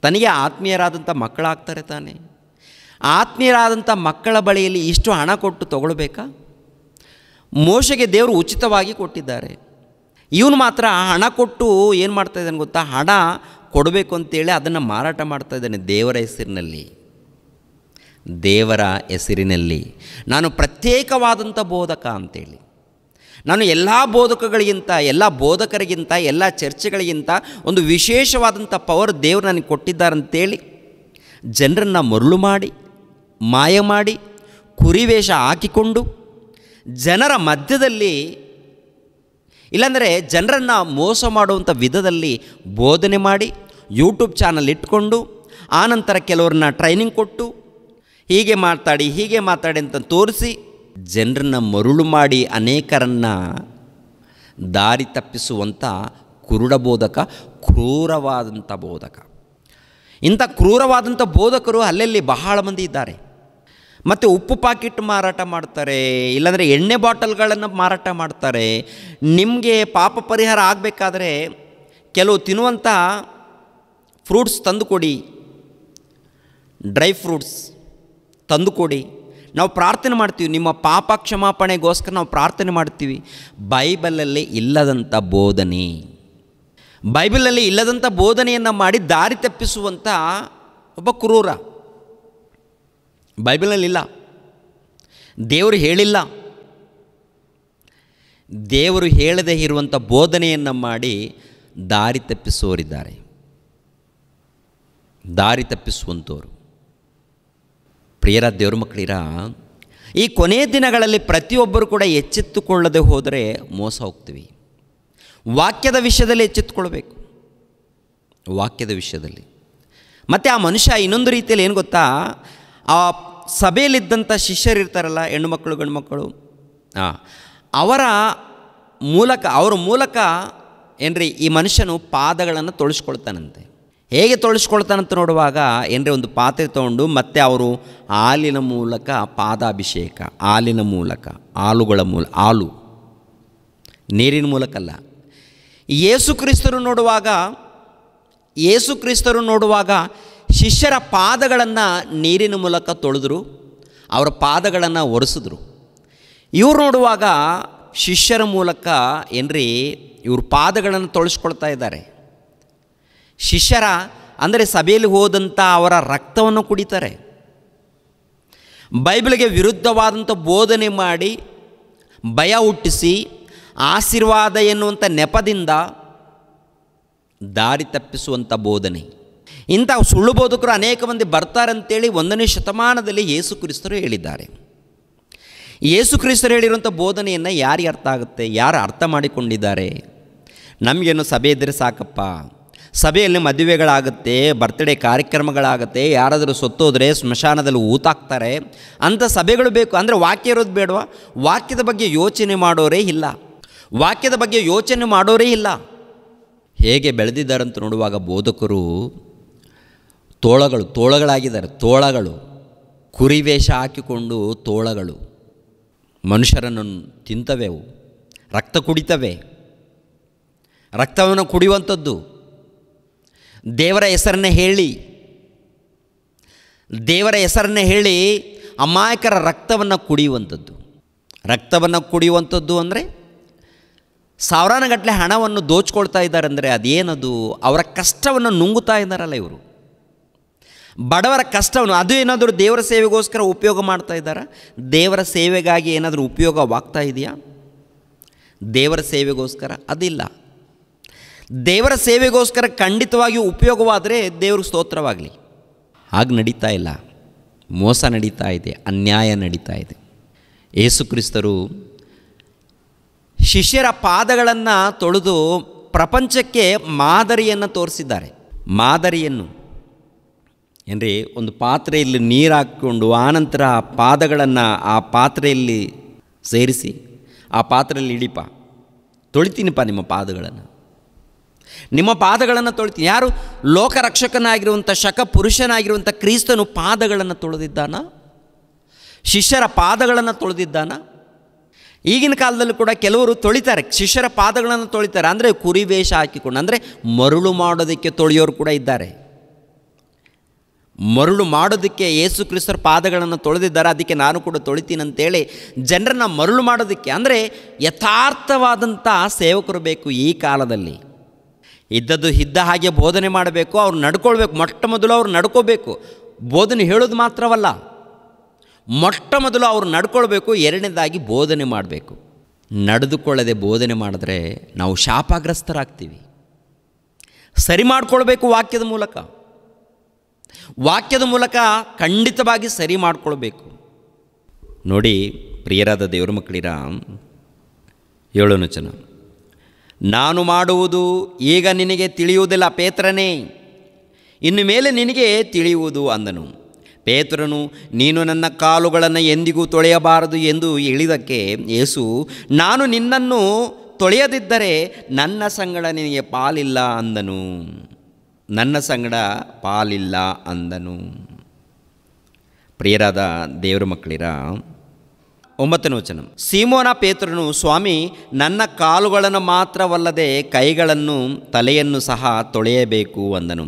ತನಗೆ ಆತ್ಮೀಯರಾದಂಥ ಮಕ್ಕಳಾಗ್ತಾರೆ ತಾನೆ. ಆತ್ಮೀಯರಾದಂಥ ಮಕ್ಕಳ ಬಳಿಯಲ್ಲಿ ಇಷ್ಟು ಹಣ ಕೊಟ್ಟು ತಗೊಳ್ಬೇಕಾ? ಮೋಶೆಗೆ ದೇವರು ಉಚಿತವಾಗಿ ಕೊಟ್ಟಿದ್ದಾರೆ. ಇವನು ಮಾತ್ರ ಹಣ ಕೊಟ್ಟು ಏನು ಮಾಡ್ತಾಯಿದ್ದಾನೆ ಗೊತ್ತಾ? ಹಣ ಕೊಡಬೇಕು ಅಂತೇಳಿ ಅದನ್ನು ಮಾರಾಟ ಮಾಡ್ತಾಯಿದ್ದಾನೆ ದೇವರ ಹೆಸರಿನಲ್ಲಿ. ದೇವರ ಹೆಸರಿನಲ್ಲಿ ನಾನು ಪ್ರತ್ಯೇಕವಾದಂಥ ಬೋಧಕ ಅಂತೇಳಿ, ನಾನು ಎಲ್ಲ ಬೋಧಕಗಳಿಗಿಂತ, ಎಲ್ಲ ಬೋಧಕರಿಗಿಂತ, ಎಲ್ಲ ಚರ್ಚೆಗಳಿಗಿಂತ ಒಂದು ವಿಶೇಷವಾದಂಥ ಪವರ್ ದೇವರು ನನಗೆ ಕೊಟ್ಟಿದ್ದಾರಂತೇಳಿ ಜನರನ್ನು ಮರುಳು ಮಾಡಿ, ಮಾಯ ಮಾಡಿ, ಕುರಿವೇಷ ಹಾಕಿಕೊಂಡು ಜನರ ಮಧ್ಯದಲ್ಲಿ, ಇಲ್ಲಾಂದರೆ ಜನರನ್ನು ಮೋಸ ಮಾಡುವಂಥ ವಿಧದಲ್ಲಿ ಬೋಧನೆ ಮಾಡಿ, ಯೂಟ್ಯೂಬ್ ಚಾನಲ್ ಇಟ್ಕೊಂಡು, ಆನಂತರ ಕೆಲವ್ರನ್ನ ಟ್ರೈನಿಂಗ್ ಕೊಟ್ಟು, ಹೀಗೆ ಮಾತಾಡಿ ಹೀಗೆ ಮಾತಾಡಿ ಅಂತ ತೋರಿಸಿ ಜನರನ್ನು ಮರುಳು ಮಾಡಿ ಅನೇಕರನ್ನು ದಾರಿ ತಪ್ಪಿಸುವಂಥ ಕುರುಡ ಬೋಧಕ, ಕ್ರೂರವಾದಂಥ ಬೋಧಕ. ಇಂಥ ಕ್ರೂರವಾದಂಥ ಬೋಧಕರು ಅಲ್ಲಲ್ಲಿ ಬಹಳ ಮಂದಿ ಇದ್ದಾರೆ. ಮತ್ತು ಉಪ್ಪು ಪಾಕಿಟ್ ಮಾರಾಟ ಮಾಡ್ತಾರೆ, ಇಲ್ಲಾಂದರೆ ಎಣ್ಣೆ ಬಾಟಲ್ಗಳನ್ನು ಮಾರಾಟ ಮಾಡ್ತಾರೆ. ನಿಮಗೆ ಪಾಪ ಪರಿಹಾರ ಆಗಬೇಕಾದ್ರೆ ಕೆಲವು ತಿನ್ನುವಂಥ ಫ್ರೂಟ್ಸ್ ತಂದುಕೊಡಿ, ಡ್ರೈ ಫ್ರೂಟ್ಸ್ ತಂದುಕೊಡಿ, ನಾವು ಪ್ರಾರ್ಥನೆ ಮಾಡ್ತೀವಿ, ನಿಮ್ಮ ಪಾಪ ಕ್ಷಮಾಪಣೆಗೋಸ್ಕರ ನಾವು ಪ್ರಾರ್ಥನೆ ಮಾಡ್ತೀವಿ. ಬೈಬಲಲ್ಲಿ ಇಲ್ಲದಂಥ ಬೋಧನೆ, ಬೈಬಲಲ್ಲಿ ಇಲ್ಲದಂಥ ಬೋಧನೆಯನ್ನು ಮಾಡಿ ದಾರಿ ತಪ್ಪಿಸುವಂಥ ಒಬ್ಬ ಕ್ರೂರ. ಬೈಬಲಲ್ಲಿಲ್ಲ, ದೇವರು ಹೇಳಿಲ್ಲ, ದೇವರು ಹೇಳದೇ ಇರುವಂಥ ಬೋಧನೆಯನ್ನು ಮಾಡಿ ದಾರಿ ತಪ್ಪಿಸುವವರಿದ್ದಾರೆ, ದಾರಿ ತಪ್ಪಿಸುವಂಥವರು. ಪ್ರಿಯರ ದೇವ್ರ ಮಕ್ಕಳಿರ, ಈ ಕೊನೆಯ ದಿನಗಳಲ್ಲಿ ಪ್ರತಿಯೊಬ್ಬರು ಕೂಡ ಎಚ್ಚೆತ್ತುಕೊಳ್ಳದೆ ಹೋದರೆ ಮೋಸ ಹೋಗ್ತೀವಿ. ವಾಕ್ಯದ ವಿಷಯದಲ್ಲಿ ಎಚ್ಚೆತ್ತುಕೊಳ್ಬೇಕು, ವಾಕ್ಯದ ವಿಷಯದಲ್ಲಿ. ಮತ್ತು ಆ ಮನುಷ್ಯ ಇನ್ನೊಂದು ರೀತಿಯಲ್ಲಿ ಏನು ಗೊತ್ತಾ, ಆ ಸಭೆಯಲ್ಲಿದ್ದಂಥ ಶಿಷ್ಯರಿರ್ತಾರಲ್ಲ, ಹೆಣ್ಣುಮಕ್ಕಳು ಗಂಡು ಮಕ್ಕಳು, ಅವರ ಮೂಲಕ ಏನ್ರಿ ಈ ಮನುಷ್ಯನು ಪಾದಗಳನ್ನು ತೊಳೆಸ್ಕೊಳ್ತಾನಂತೆ. ಹೇಗೆ ತೊಳೆಸ್ಕೊಳ್ತಾನಂತ ನೋಡುವಾಗ ಏನ್ರಿ ಒಂದು ಪಾತ್ರೆ ತೊಗೊಂಡು ಮತ್ತೆ ಅವರು ಹಾಲಿನ ಮೂಲಕ ಪಾದಾಭಿಷೇಕ, ಹಾಲಿನ ಮೂಲಕ, ಹಾಲು, ನೀರಿನ ಮೂಲಕ ಅಲ್ಲ. ಯೇಸು ಕ್ರಿಸ್ತರು ನೋಡುವಾಗ ಶಿಷ್ಯರ ಪಾದಗಳನ್ನು ನೀರಿನ ಮೂಲಕ ತೊಳೆದರು, ಅವರ ಪಾದಗಳನ್ನು ಒರೆಸಿದ್ರು. ಇವ್ರು ನೋಡುವಾಗ ಶಿಷ್ಯರ ಮೂಲಕ ಏನ್ರಿ ಇವರು ಪಾದಗಳನ್ನು ತೊಳೆಸ್ಕೊಳ್ತಾ ಇದ್ದಾರೆ. ಶಿಷ್ಯರ ಅಂದರೆ ಸಭೆಯಲ್ಲಿ ಹೋದಂಥ ಅವರ ರಕ್ತವನ್ನು ಕುಡಿತಾರೆ. ಬೈಬಲ್ಗೆ ವಿರುದ್ಧವಾದಂಥ ಬೋಧನೆ ಮಾಡಿ ಭಯ ಹುಟ್ಟಿಸಿ ಆಶೀರ್ವಾದ ಎನ್ನುವಂಥ ನೆಪದಿಂದ ದಾರಿ ತಪ್ಪಿಸುವಂಥ ಬೋಧನೆ. ಇಂಥ ಸುಳ್ಳು ಬೋಧಕರು ಅನೇಕ ಮಂದಿ ಬರ್ತಾರಂತೇಳಿ 1ನೇ ಶತಮಾನದಲ್ಲಿ ಯೇಸು ಕ್ರಿಸ್ತರು ಹೇಳಿದ್ದಾರೆ. ಯೇಸು ಕ್ರಿಸ್ತರು ಹೇಳಿರುವಂಥ ಬೋಧನೆಯನ್ನು ಯಾರಿಗೆ ಅರ್ಥ ಆಗುತ್ತೆ? ಯಾರು ಅರ್ಥ ಮಾಡಿಕೊಂಡಿದ್ದಾರೆ? ನಮಗೇನು ಸಭೆ ಇದ್ದರೆ ಸಾಕಪ್ಪ, ಸಭೆಯಲ್ಲಿ ಮದುವೆಗಳಾಗುತ್ತೆ, ಬರ್ತ್ಡೇ ಕಾರ್ಯಕ್ರಮಗಳಾಗುತ್ತೆ, ಯಾರಾದರೂ ಸತ್ತೋದ್ರೆ ಸ್ಮಶಾನದಲ್ಲಿ ಊತಾಕ್ತಾರೆ, ಅಂಥ ಸಭೆಗಳು ಬೇಕು. ಅಂದರೆ ವಾಕ್ಯ ಇರೋದು ಬೇಡವಾ? ವಾಕ್ಯದ ಬಗ್ಗೆ ಯೋಚನೆ ಮಾಡೋರೇ ಇಲ್ಲ. ವಾಕ್ಯದ ಬಗ್ಗೆ ಯೋಚನೆ ಮಾಡೋರೇ ಇಲ್ಲ. ಹೇಗೆ ಬೆಳೆದಿದ್ದಾರಂತ ನೋಡುವಾಗ ಬೋಧಕರು ತೋಳಗಳಾಗಿದ್ದಾರೆ. ತೋಳಗಳು, ಕುರಿವೇಷ ಹಾಕಿಕೊಂಡು ತೋಳಗಳು ಮನುಷ್ಯರನ್ನು ತಿಂತವೆ, ಅವು ರಕ್ತ ಕುಡಿತವೆ. ರಕ್ತವನ್ನು ಕುಡಿಯುವಂಥದ್ದು ದೇವರ ಹೆಸರನ್ನೇ ಹೇಳಿ ಅಮಾಯಕರ ರಕ್ತವನ್ನು ಕುಡಿಯುವಂಥದ್ದು ಅಂದರೆ ಸಾವಿರಾನುಗಟ್ಟಲೆ ಹಣವನ್ನು ದೋಚ್ಕೊಳ್ತಾ ಇದ್ದಾರೆ. ಅಂದರೆ ಅದೇನದು? ಅವರ ಕಷ್ಟವನ್ನು ನುಂಗುತ್ತಾ ಇದ್ದಾರಲ್ಲ ಇವರು, ಬಡವರ ಕಷ್ಟವನ್ನು. ಅದು ಏನಾದರೂ ದೇವರ ಸೇವೆಗೋಸ್ಕರ ಉಪಯೋಗ ಮಾಡ್ತಾ ಇದ್ದಾರಾ? ದೇವರ ಸೇವೆಗಾಗಿ ಏನಾದರೂ ಉಪಯೋಗವಾಗ್ತಾ ಇದೆಯಾ? ದೇವರ ಸೇವೆಗೋಸ್ಕರ ಅದಿಲ್ಲ. ದೇವರ ಸೇವೆಗೋಸ್ಕರ ಖಂಡಿತವಾಗಿ ಉಪಯೋಗವಾದರೆ ದೇವ್ರಿಗೆ ಸ್ತೋತ್ರವಾಗಲಿ. ಹಾಗೆ ನಡೀತಾ ಇಲ್ಲ. ಮೋಸ ನಡೀತಾ ಇದೆ, ಅನ್ಯಾಯ ನಡೀತಾ ಇದೆ. ಯೇಸು ಕ್ರಿಸ್ತರು ಶಿಷ್ಯರ ಪಾದಗಳನ್ನು ತೊಳೆದು ಪ್ರಪಂಚಕ್ಕೆ ಮಾದರಿಯನ್ನು ತೋರಿಸಿದ್ದಾರೆ. ಮಾದರಿಯನ್ನು ಏನ್ರಿ, ಒಂದು ಪಾತ್ರೆಯಲ್ಲಿ ನೀರು ಹಾಕ್ಕೊಂಡು ಆನಂತರ ಪಾದಗಳನ್ನು ಆ ಪಾತ್ರೆಯಲ್ಲಿ ಸೇರಿಸಿ ಆ ಪಾತ್ರೆಯಲ್ಲಿ ಇಡಿಪ ತೊಳಿತೀನಿಪ್ಪ ನಿಮ್ಮ ಪಾದಗಳನ್ನು ತೊಳಿತೀನಿ. ಯಾರು? ಲೋಕರಕ್ಷಕನಾಗಿರುವಂಥ ಪುರುಷನಾಗಿರುವಂಥ ಕ್ರಿಸ್ತನು ಪಾದಗಳನ್ನು ತೊಳೆದಿದ್ದಾನ? ಶಿಷ್ಯರ ಪಾದಗಳನ್ನು ತೊಳೆದಿದ್ದಾನ? ಈಗಿನ ಕಾಲದಲ್ಲೂ ಕೂಡ ಕೆಲವರು ತೊಳಿತಾರೆ, ಶಿಷ್ಯರ ಪಾದಗಳನ್ನು ತೊಳಿತಾರೆ. ಅಂದರೆ ಕುರಿವೇಷ ಹಾಕಿಕೊಂಡು, ಅಂದರೆ ಮರುಳು ಮಾಡೋದಕ್ಕೆ ತೊಳೆಯೋರು ಕೂಡ ಇದ್ದಾರೆ. ಮರುಳು ಮಾಡೋದಕ್ಕೆ ಯೇಸು ಕ್ರಿಸ್ತರ ಪಾದಗಳನ್ನು ತೊಳೆದಿದ್ದಾರೆ, ಅದಕ್ಕೆ ನಾನು ಕೂಡ ತೊಳಿತೀನಂತೇಳಿ ಜನರನ್ನು ಮರುಳು ಮಾಡೋದಕ್ಕೆ. ಅಂದರೆ ಯಥಾರ್ಥವಾದಂಥ ಸೇವಕರು ಬೇಕು ಈ ಕಾಲದಲ್ಲಿ. ಇದ್ದದ್ದು ಇದ್ದ ಹಾಗೆ ಬೋಧನೆ ಮಾಡಬೇಕು, ಅವ್ರು ನಡ್ಕೊಳ್ಬೇಕು. ಮೊಟ್ಟ ಮೊದಲು ಅವ್ರು ನಡ್ಕೋಬೇಕು. ಬೋಧನೆ ಹೇಳೋದು ಮಾತ್ರವಲ್ಲ, ಮೊಟ್ಟ ಮೊದಲು ಅವ್ರು ನಡ್ಕೊಳ್ಬೇಕು. ಎರಡನೇದಾಗಿ ಬೋಧನೆ ಮಾಡಬೇಕು. ನಡೆದುಕೊಳ್ಳದೆ ಬೋಧನೆ ಮಾಡಿದ್ರೆ ನಾವು ಶಾಪಗ್ರಸ್ತರಾಗ್ತೀವಿ. ಸರಿ ಮಾಡಿಕೊಳ್ಬೇಕು. ವಾಕ್ಯದ ಮೂಲಕ ಖಂಡಿತವಾಗಿ ಸರಿ ಮಾಡಿಕೊಳ್ಬೇಕು. ನೋಡಿ ಪ್ರಿಯರಾದ ದೇವರ ಮಕ್ಕಳಿರ, 7ನೇ ವಚನ, ನಾನು ಮಾಡುವುದು ಈಗ ನಿನಗೆ ತಿಳಿಯುವುದಿಲ್ಲ ಪೇತ್ರನೇ, ಇನ್ನು ಮೇಲೆ ನಿನಗೆ ತಿಳಿಯುವುದು ಅಂದನು. ಪೇತ್ರನು, ನೀನು ನನ್ನ ಕಾಲುಗಳನ್ನು ಎಂದಿಗೂ ತೊಳೆಯಬಾರದು ಎಂದು ಹೇಳಿದಕ್ಕೆ ಯೇಸು, ನಾನು ನಿನ್ನನ್ನು ತೊಳೆಯದಿದ್ದರೆ ನನ್ನ ಸಂಗಡ ನಿನಗೆ ಪಾಲಿಲ್ಲ ಅಂದನು. ಪ್ರಿಯರಾದ ದೇವರ ಮಕ್ಕಳಿರ, 9ನೇ ವಚನ, ಸೀಮೋನ ಪೇತ್ರನು, ಸ್ವಾಮಿ, ನನ್ನ ಕಾಲುಗಳನ್ನು ಮಾತ್ರವಲ್ಲದೆ ಕೈಗಳನ್ನು ತಲೆಯನ್ನು ಸಹ ತೊಳೆಯಬೇಕು ಅಂದನು.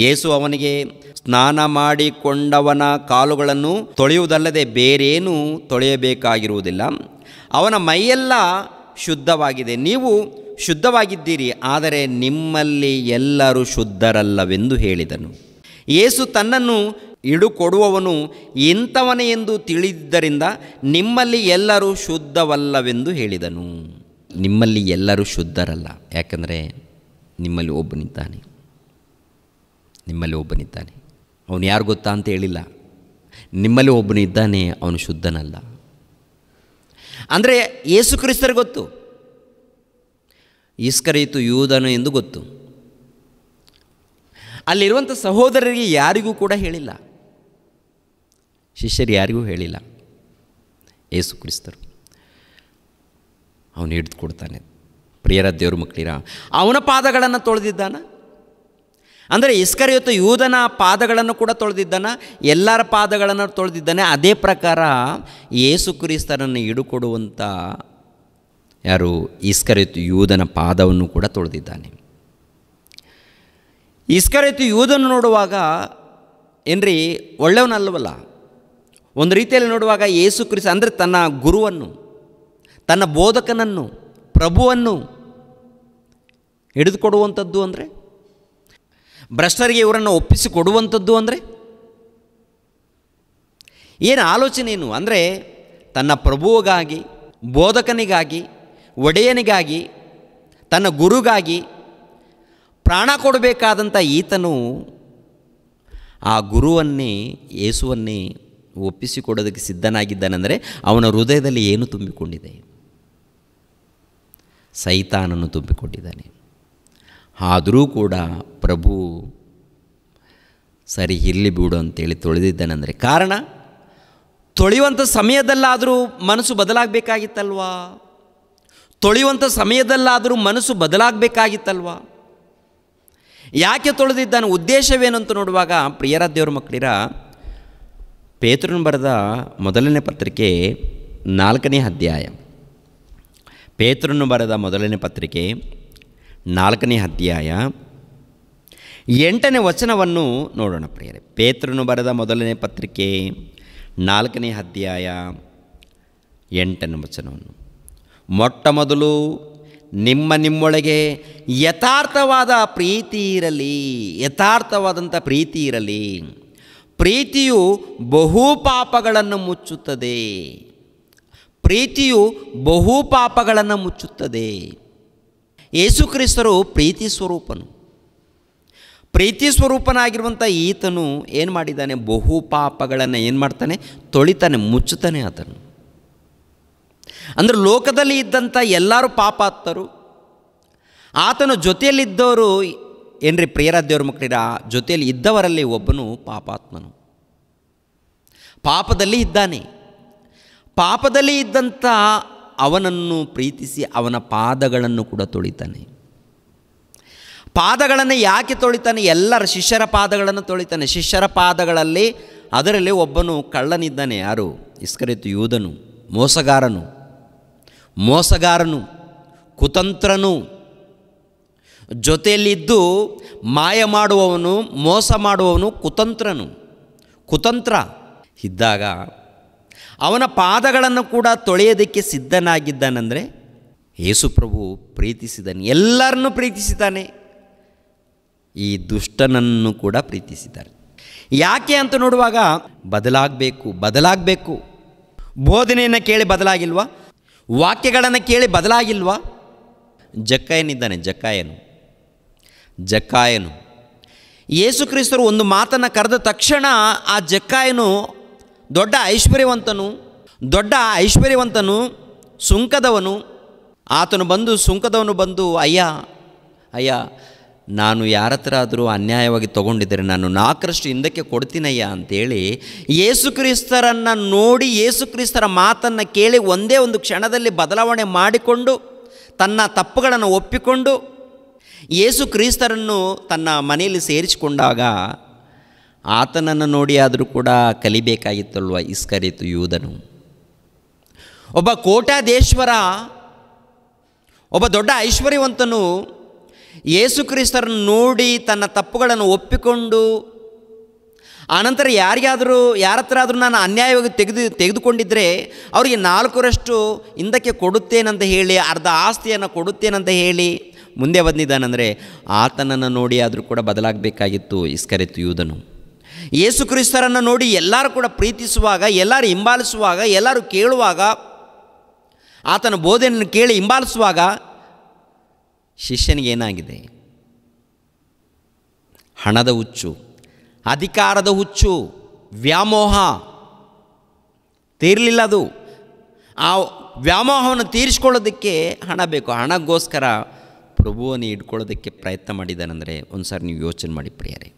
ಯೇಸು ಅವನಿಗೆ, ಸ್ನಾನ ಮಾಡಿಕೊಂಡವನ ಕಾಲುಗಳನ್ನು ತೊಳೆಯುವುದಲ್ಲದೆ ಬೇರೇನೂ ತೊಳೆಯಬೇಕಾಗಿರುವುದಿಲ್ಲ. ಅವನ ಮೈಯೆಲ್ಲ ಶುದ್ಧವಾಗಿದೆ. ನೀವು ಶುದ್ಧವಾಗಿದ್ದೀರಿ, ಆದರೆ ನಿಮ್ಮಲ್ಲಿ ಎಲ್ಲರೂ ಶುದ್ಧರಲ್ಲವೆಂದು ಹೇಳಿದನು. ಯೇಸು ತನ್ನನ್ನು ಹಿಡುಕೊಡುವವನು ಇಂಥವನೇ ಎಂದು ತಿಳಿದ್ದರಿಂದ ನಿಮ್ಮಲ್ಲಿ ಎಲ್ಲರೂ ಶುದ್ಧವಲ್ಲವೆಂದು ಹೇಳಿದನು. ನಿಮ್ಮಲ್ಲಿ ಎಲ್ಲರೂ ಶುದ್ಧರಲ್ಲ, ಯಾಕಂದರೆ ನಿಮ್ಮಲ್ಲಿ ಒಬ್ಬನಿದ್ದಾನೆ. ಅವನು ಯಾರು ಗೊತ್ತಾ ಅಂತ ಹೇಳಿಲ್ಲ. ನಿಮ್ಮಲ್ಲಿ ಒಬ್ಬನಿದ್ದಾನೆ, ಅವನು ಶುದ್ಧನಲ್ಲ. ಅಂದರೆ ಯೇಸು ಕ್ರಿಸ್ತರು ಗೊತ್ತು, ಇಸ್ಕರಿಯೋತ ಯೂದನು ಎಂದು ಗೊತ್ತು. ಅಲ್ಲಿರುವಂಥ ಸಹೋದರರಿಗೆ ಯಾರಿಗೂ ಕೂಡ ಹೇಳಿಲ್ಲ, ಶಿಷ್ಯರು ಯಾರಿಗೂ ಹೇಳಿಲ್ಲ. ಯೇಸು ಕ್ರಿಸ್ತರು ಅವನು ಹಿಡಿದು ಕೊಡ್ತಾನೆ. ಪ್ರಿಯರ ದೇವ್ರ ಮಕ್ಕಳಿರ, ಅವನ ಪಾದಗಳನ್ನು ತೊಳೆದಿದ್ದಾನ. ಅಂದರೆ ಇಸ್ಕರಿಯೋತ ಯೂದನ ಪಾದಗಳನ್ನು ಕೂಡ ತೊಳೆದಿದ್ದಾನ, ಎಲ್ಲರ ಪಾದಗಳನ್ನು ತೊಳೆದಿದ್ದಾನೆ. ಅದೇ ಪ್ರಕಾರ ಯೇಸು ಕ್ರಿಸ್ತರನ್ನು ಹಿಡುಕೊಡುವಂಥ ಯಾರು? ಇಸ್ಕರಿಯೋತ ಯೂದನ ಪಾದವನ್ನು ಕೂಡ ತೊಳೆದಿದ್ದಾನೆ. ಇಸ್ಕರಿಯೋತ ಯೂದನ ನೋಡುವಾಗ ಏನ್ರಿ ಒಳ್ಳೆಯವನಲ್ಲವಲ್ಲ. ಒಂದು ರೀತಿಯಲ್ಲಿ ನೋಡುವಾಗ ಯೇಸು ಕ್ರಿಸ್ತ ಅಂದರೆ ತನ್ನ ಗುರುವನ್ನು, ತನ್ನ ಬೋಧಕನನ್ನು, ಪ್ರಭುವನ್ನು ಹಿಡಿದುಕೊಡುವಂಥದ್ದು ಅಂದರೆ, ಭ್ರಷ್ಟರಿಗೆ ಇವರನ್ನು ಒಪ್ಪಿಸಿಕೊಡುವಂಥದ್ದು ಅಂದರೆ ಏನು ಆಲೋಚನೆ ಏನು ಅಂದರೆ, ತನ್ನ ಪ್ರಭುವಿಗಾಗಿ, ಬೋಧಕನಿಗಾಗಿ, ಒಡೆಯನಿಗಾಗಿ, ತನ್ನ ಗುರುಗಾಗಿ ಪ್ರಾಣ ಕೊಡಬೇಕಾದಂಥ ಈತನು ಆ ಗುರುವನ್ನೇ, ಯೇಸುವನ್ನೇ ಒಪ್ಪಿಸಿಕೊಡೋದಕ್ಕೆ ಸಿದ್ಧನಾಗಿದ್ದಾನೆಂದರೆ ಅವನ ಹೃದಯದಲ್ಲಿ ಏನು ತುಂಬಿಕೊಂಡಿದೆ? ಸೈತಾನನ್ನು ತುಂಬಿಕೊಂಡಿದ್ದಾನೆ. ಆದರೂ ಕೂಡ ಪ್ರಭು ಸರಿ ಇರಲಿ ಬಿಡು ಅಂತೇಳಿ ತೊಳೆದಿದ್ದಾನೆಂದರೆ, ಕಾರಣ ತೊಳೆಯುವಂಥ ಸಮಯದಲ್ಲಾದರೂ ಮನಸ್ಸು ಬದಲಾಗಬೇಕಾಗಿತ್ತಲ್ವಾ? ತೊಳೆಯುವಂಥ ಸಮಯದಲ್ಲಾದರೂ ಮನಸ್ಸು ಬದಲಾಗಬೇಕಾಗಿತ್ತಲ್ವಾ? ಯಾಕೆ ತೊಳೆದಿದ್ದಾನೆ? ಉದ್ದೇಶವೇನಂತ ನೋಡುವಾಗ, ಪ್ರಿಯರ ದೇವರ ಮಕ್ಕಳಿರ, ಪೇತ್ರನು ಬರೆದ ಮೊದಲನೇ ಪತ್ರಿಕೆ 4ನೇ ಅಧ್ಯಾಯ, ಪೇತ್ರನು ಬರೆದ ಮೊದಲನೇ ಪತ್ರಿಕೆ 4ನೇ ಅಧ್ಯಾಯ 8ನೇ ವಚನವನ್ನು ನೋಡೋಣ ಪ್ರಿಯರೇ. ಪೇತ್ರನು ಬರೆದ ಮೊದಲನೇ ಪತ್ರಿಕೆ 4ನೇ ಅಧ್ಯಾಯ 8ನೇ ವಚನವನ್ನು, ಮೊಟ್ಟ ಮೊದಲು ನಿಮ್ಮೊಳಗೆ ಯಥಾರ್ಥವಾದ ಪ್ರೀತಿ ಇರಲಿ, ಯಥಾರ್ಥವಾದಂಥ ಪ್ರೀತಿ ಇರಲಿ. ಪ್ರೀತಿಯು ಬಹು ಪಾಪಗಳನ್ನು ಮುಚ್ಚುತ್ತದೆ. ಪ್ರೀತಿಯು ಬಹು ಪಾಪಗಳನ್ನು ಮುಚ್ಚುತ್ತದೆ. ಯೇಸುಕ್ರಿಸ್ತರು ಪ್ರೀತಿ ಸ್ವರೂಪನು. ಪ್ರೀತಿ ಸ್ವರೂಪನಾಗಿರುವಂಥ ಈತನು ಏನು ಮಾಡಿದ್ದಾನೆ? ಬಹು ಪಾಪಗಳನ್ನು ಏನು ಮಾಡ್ತಾನೆ? ತೊಳಿತಾನೆ, ಮುಚ್ಚುತ್ತಾನೆ ಆತನು. ಅಂದರೆ ಲೋಕದಲ್ಲಿ ಇದ್ದಂಥ ಎಲ್ಲರೂ ಪಾಪಾತ್ಮರು. ಆತನ ಜೊತೆಯಲ್ಲಿದ್ದವರು ಏನ್ರಿ ಪ್ರಿಯರ ದೇವ್ರ ಮಕ್ಕಳಿರ, ಜೊತೆಯಲ್ಲಿ ಇದ್ದವರಲ್ಲಿ ಒಬ್ಬನು ಪಾಪಾತ್ಮನು, ಪಾಪದಲ್ಲಿ ಇದ್ದಾನೆ. ಪಾಪದಲ್ಲಿ ಇದ್ದಂಥ ಅವನನ್ನು ಪ್ರೀತಿಸಿ ಅವನ ಪಾದಗಳನ್ನು ಕೂಡ ತೊಳಿತಾನೆ. ಪಾದಗಳನ್ನು ಯಾಕೆ ತೊಳಿತಾನೆ? ಎಲ್ಲರ ಶಿಷ್ಯರ ಪಾದಗಳನ್ನು ತೊಳಿತಾನೆ. ಶಿಷ್ಯರ ಪಾದಗಳಲ್ಲಿ ಅದರಲ್ಲಿ ಒಬ್ಬನು ಕಳ್ಳನಿದ್ದಾನೆ. ಯಾರು? ಇಸ್ಕರಿಯೋತ ಯೂದನು, ಮೋಸಗಾರನು, ಕುತಂತ್ರನು, ಜೊತೆಯಲ್ಲಿದ್ದು ಮಾಯ ಮಾಡುವವನು, ಮೋಸ ಮಾಡುವವನು, ಕುತಂತ್ರ ಇದ್ದಾಗ ಅವನ ಪಾದಗಳನ್ನು ಕೂಡ ತೊಳೆಯೋದಕ್ಕೆ ಸಿದ್ಧನಾಗಿದ್ದಾನೆಂದರೆ ಯೇಸು ಪ್ರಭು ಪ್ರೀತಿಸಿದ್ದಾನೆ. ಎಲ್ಲರನ್ನೂ ಪ್ರೀತಿಸಿದ್ದಾನೆ. ಈ ದುಷ್ಟನನ್ನು ಕೂಡ ಪ್ರೀತಿಸಿದ್ದಾರೆ. ಯಾಕೆ ಅಂತ ನೋಡುವಾಗ, ಬದಲಾಗಬೇಕು. ಬೋಧನೆಯನ್ನು ಕೇಳಿ ಬದಲಾಗಿಲ್ವಾ? ವಾಕ್ಯಗಳನ್ನು ಕೇಳಿ ಬದಲಾಗಿಲ್ವಾ? ಜಕ್ಕಾಯನಿದ್ದಾನೆ, ಜಕ್ಕಾಯನು ಯೇಸು ಕ್ರಿಸ್ತರು ಒಂದು ಮಾತನ್ನು ಕರೆದ ತಕ್ಷಣ ಆ ಜಕ್ಕಾಯನು ದೊಡ್ಡ ಐಶ್ವರ್ಯವಂತನು, ಸುಂಕದವನು. ಸುಂಕದವನು ಬಂದು ಅಯ್ಯ ನಾನು ಯಾರ ಹತ್ರ ಆದರೂ ಅನ್ಯಾಯವಾಗಿ ತೊಗೊಂಡಿದ್ದರೆ ನಾನು 4ರಷ್ಟು ಹಿಂದಕ್ಕೆ ಕೊಡ್ತೀನಯ್ಯ ಅಂತೇಳಿ ಯೇಸು ಕ್ರಿಸ್ತರನ್ನು ನೋಡಿ, ಯೇಸು ಕ್ರಿಸ್ತರ ಮಾತನ್ನು ಕೇಳಿ ಒಂದೇ ಒಂದು ಕ್ಷಣದಲ್ಲಿ ಬದಲಾವಣೆ ಮಾಡಿಕೊಂಡು, ತನ್ನ ತಪ್ಪುಗಳನ್ನು ಒಪ್ಪಿಕೊಂಡು ಯೇಸು ಕ್ರಿಸ್ತರನ್ನು ತನ್ನ ಮನೆಯಲ್ಲಿ ಸೇರಿಸಿಕೊಂಡಾಗ ಆತನನ್ನು ನೋಡಿ ಆದರೂ ಕೂಡ ಕಲಿಬೇಕಾಗಿತ್ತಲ್ವ ಇಸ್ಕರಿಯೋತ ಯೂದನು. ಒಬ್ಬ ಕೋಟ್ಯಾಧೀಶ್ವರ, ಒಬ್ಬ ದೊಡ್ಡ ಐಶ್ವರ್ಯವಂತನು ಯೇಸು ಕ್ರಿಸ್ತರನ್ನು ನೋಡಿ ತನ್ನ ತಪ್ಪುಗಳನ್ನು ಒಪ್ಪಿಕೊಂಡು, ಆನಂತರ ಯಾರ ಹತ್ರ ಆದರೂ ನಾನು ಅನ್ಯಾಯವಾಗಿ ತೆಗೆದುಕೊಂಡಿದ್ದರೆ ಅವರಿಗೆ 4ರಷ್ಟು ಹಿಂದಕ್ಕೆ ಕೊಡುತ್ತೇನಂತ ಹೇಳಿ, ಅರ್ಧ ಆಸ್ತಿಯನ್ನು ಕೊಡುತ್ತೇನಂತ ಹೇಳಿ ಮುಂದೆ ಬಂದಿದ್ದಾನೆಂದರೆ ಆತನನ್ನು ನೋಡಿ ಆದರೂ ಕೂಡ ಬದಲಾಗಬೇಕಾಗಿತ್ತು ಇಸ್ಕರಿಯೋತ ಯೂದನು. ಯೇಸು ಕ್ರಿಸ್ತರನ್ನು ನೋಡಿ ಎಲ್ಲರೂ ಕೂಡ ಪ್ರೀತಿಸುವಾಗ, ಎಲ್ಲರೂ ಹಿಂಬಾಲಿಸುವಾಗ, ಎಲ್ಲರೂ ಕೇಳುವಾಗ, ಆತನ ಬೋಧನೆಯನ್ನು ಕೇಳಿ ಹಿಂಬಾಲಿಸುವಾಗ ಶಿಷ್ಯನಿಗೇನಾಗಿದೆ? ಹಣದ ಹುಚ್ಚು, ಅಧಿಕಾರದ ಹುಚ್ಚು, ವ್ಯಾಮೋಹ ತೀರಲಿಲ್ಲ. ಅದು ಆ ವ್ಯಾಮೋಹವನ್ನು ತೀರಿಸ್ಕೊಳ್ಳೋದಕ್ಕೆ ಹಣ ಬೇಕು. ಹಣಕ್ಕೋಸ್ಕರ ಪ್ರಭುವನ್ನು ಹಿಡ್ಕೊಳ್ಳೋದಕ್ಕೆ ಪ್ರಯತ್ನ ಮಾಡಿದ್ದಾನೆಂದರೆ ಒಂದು ಸಾರಿ ನೀವು ಯೋಚನೆ ಮಾಡಿ ಪ್ರಿಯರೇ.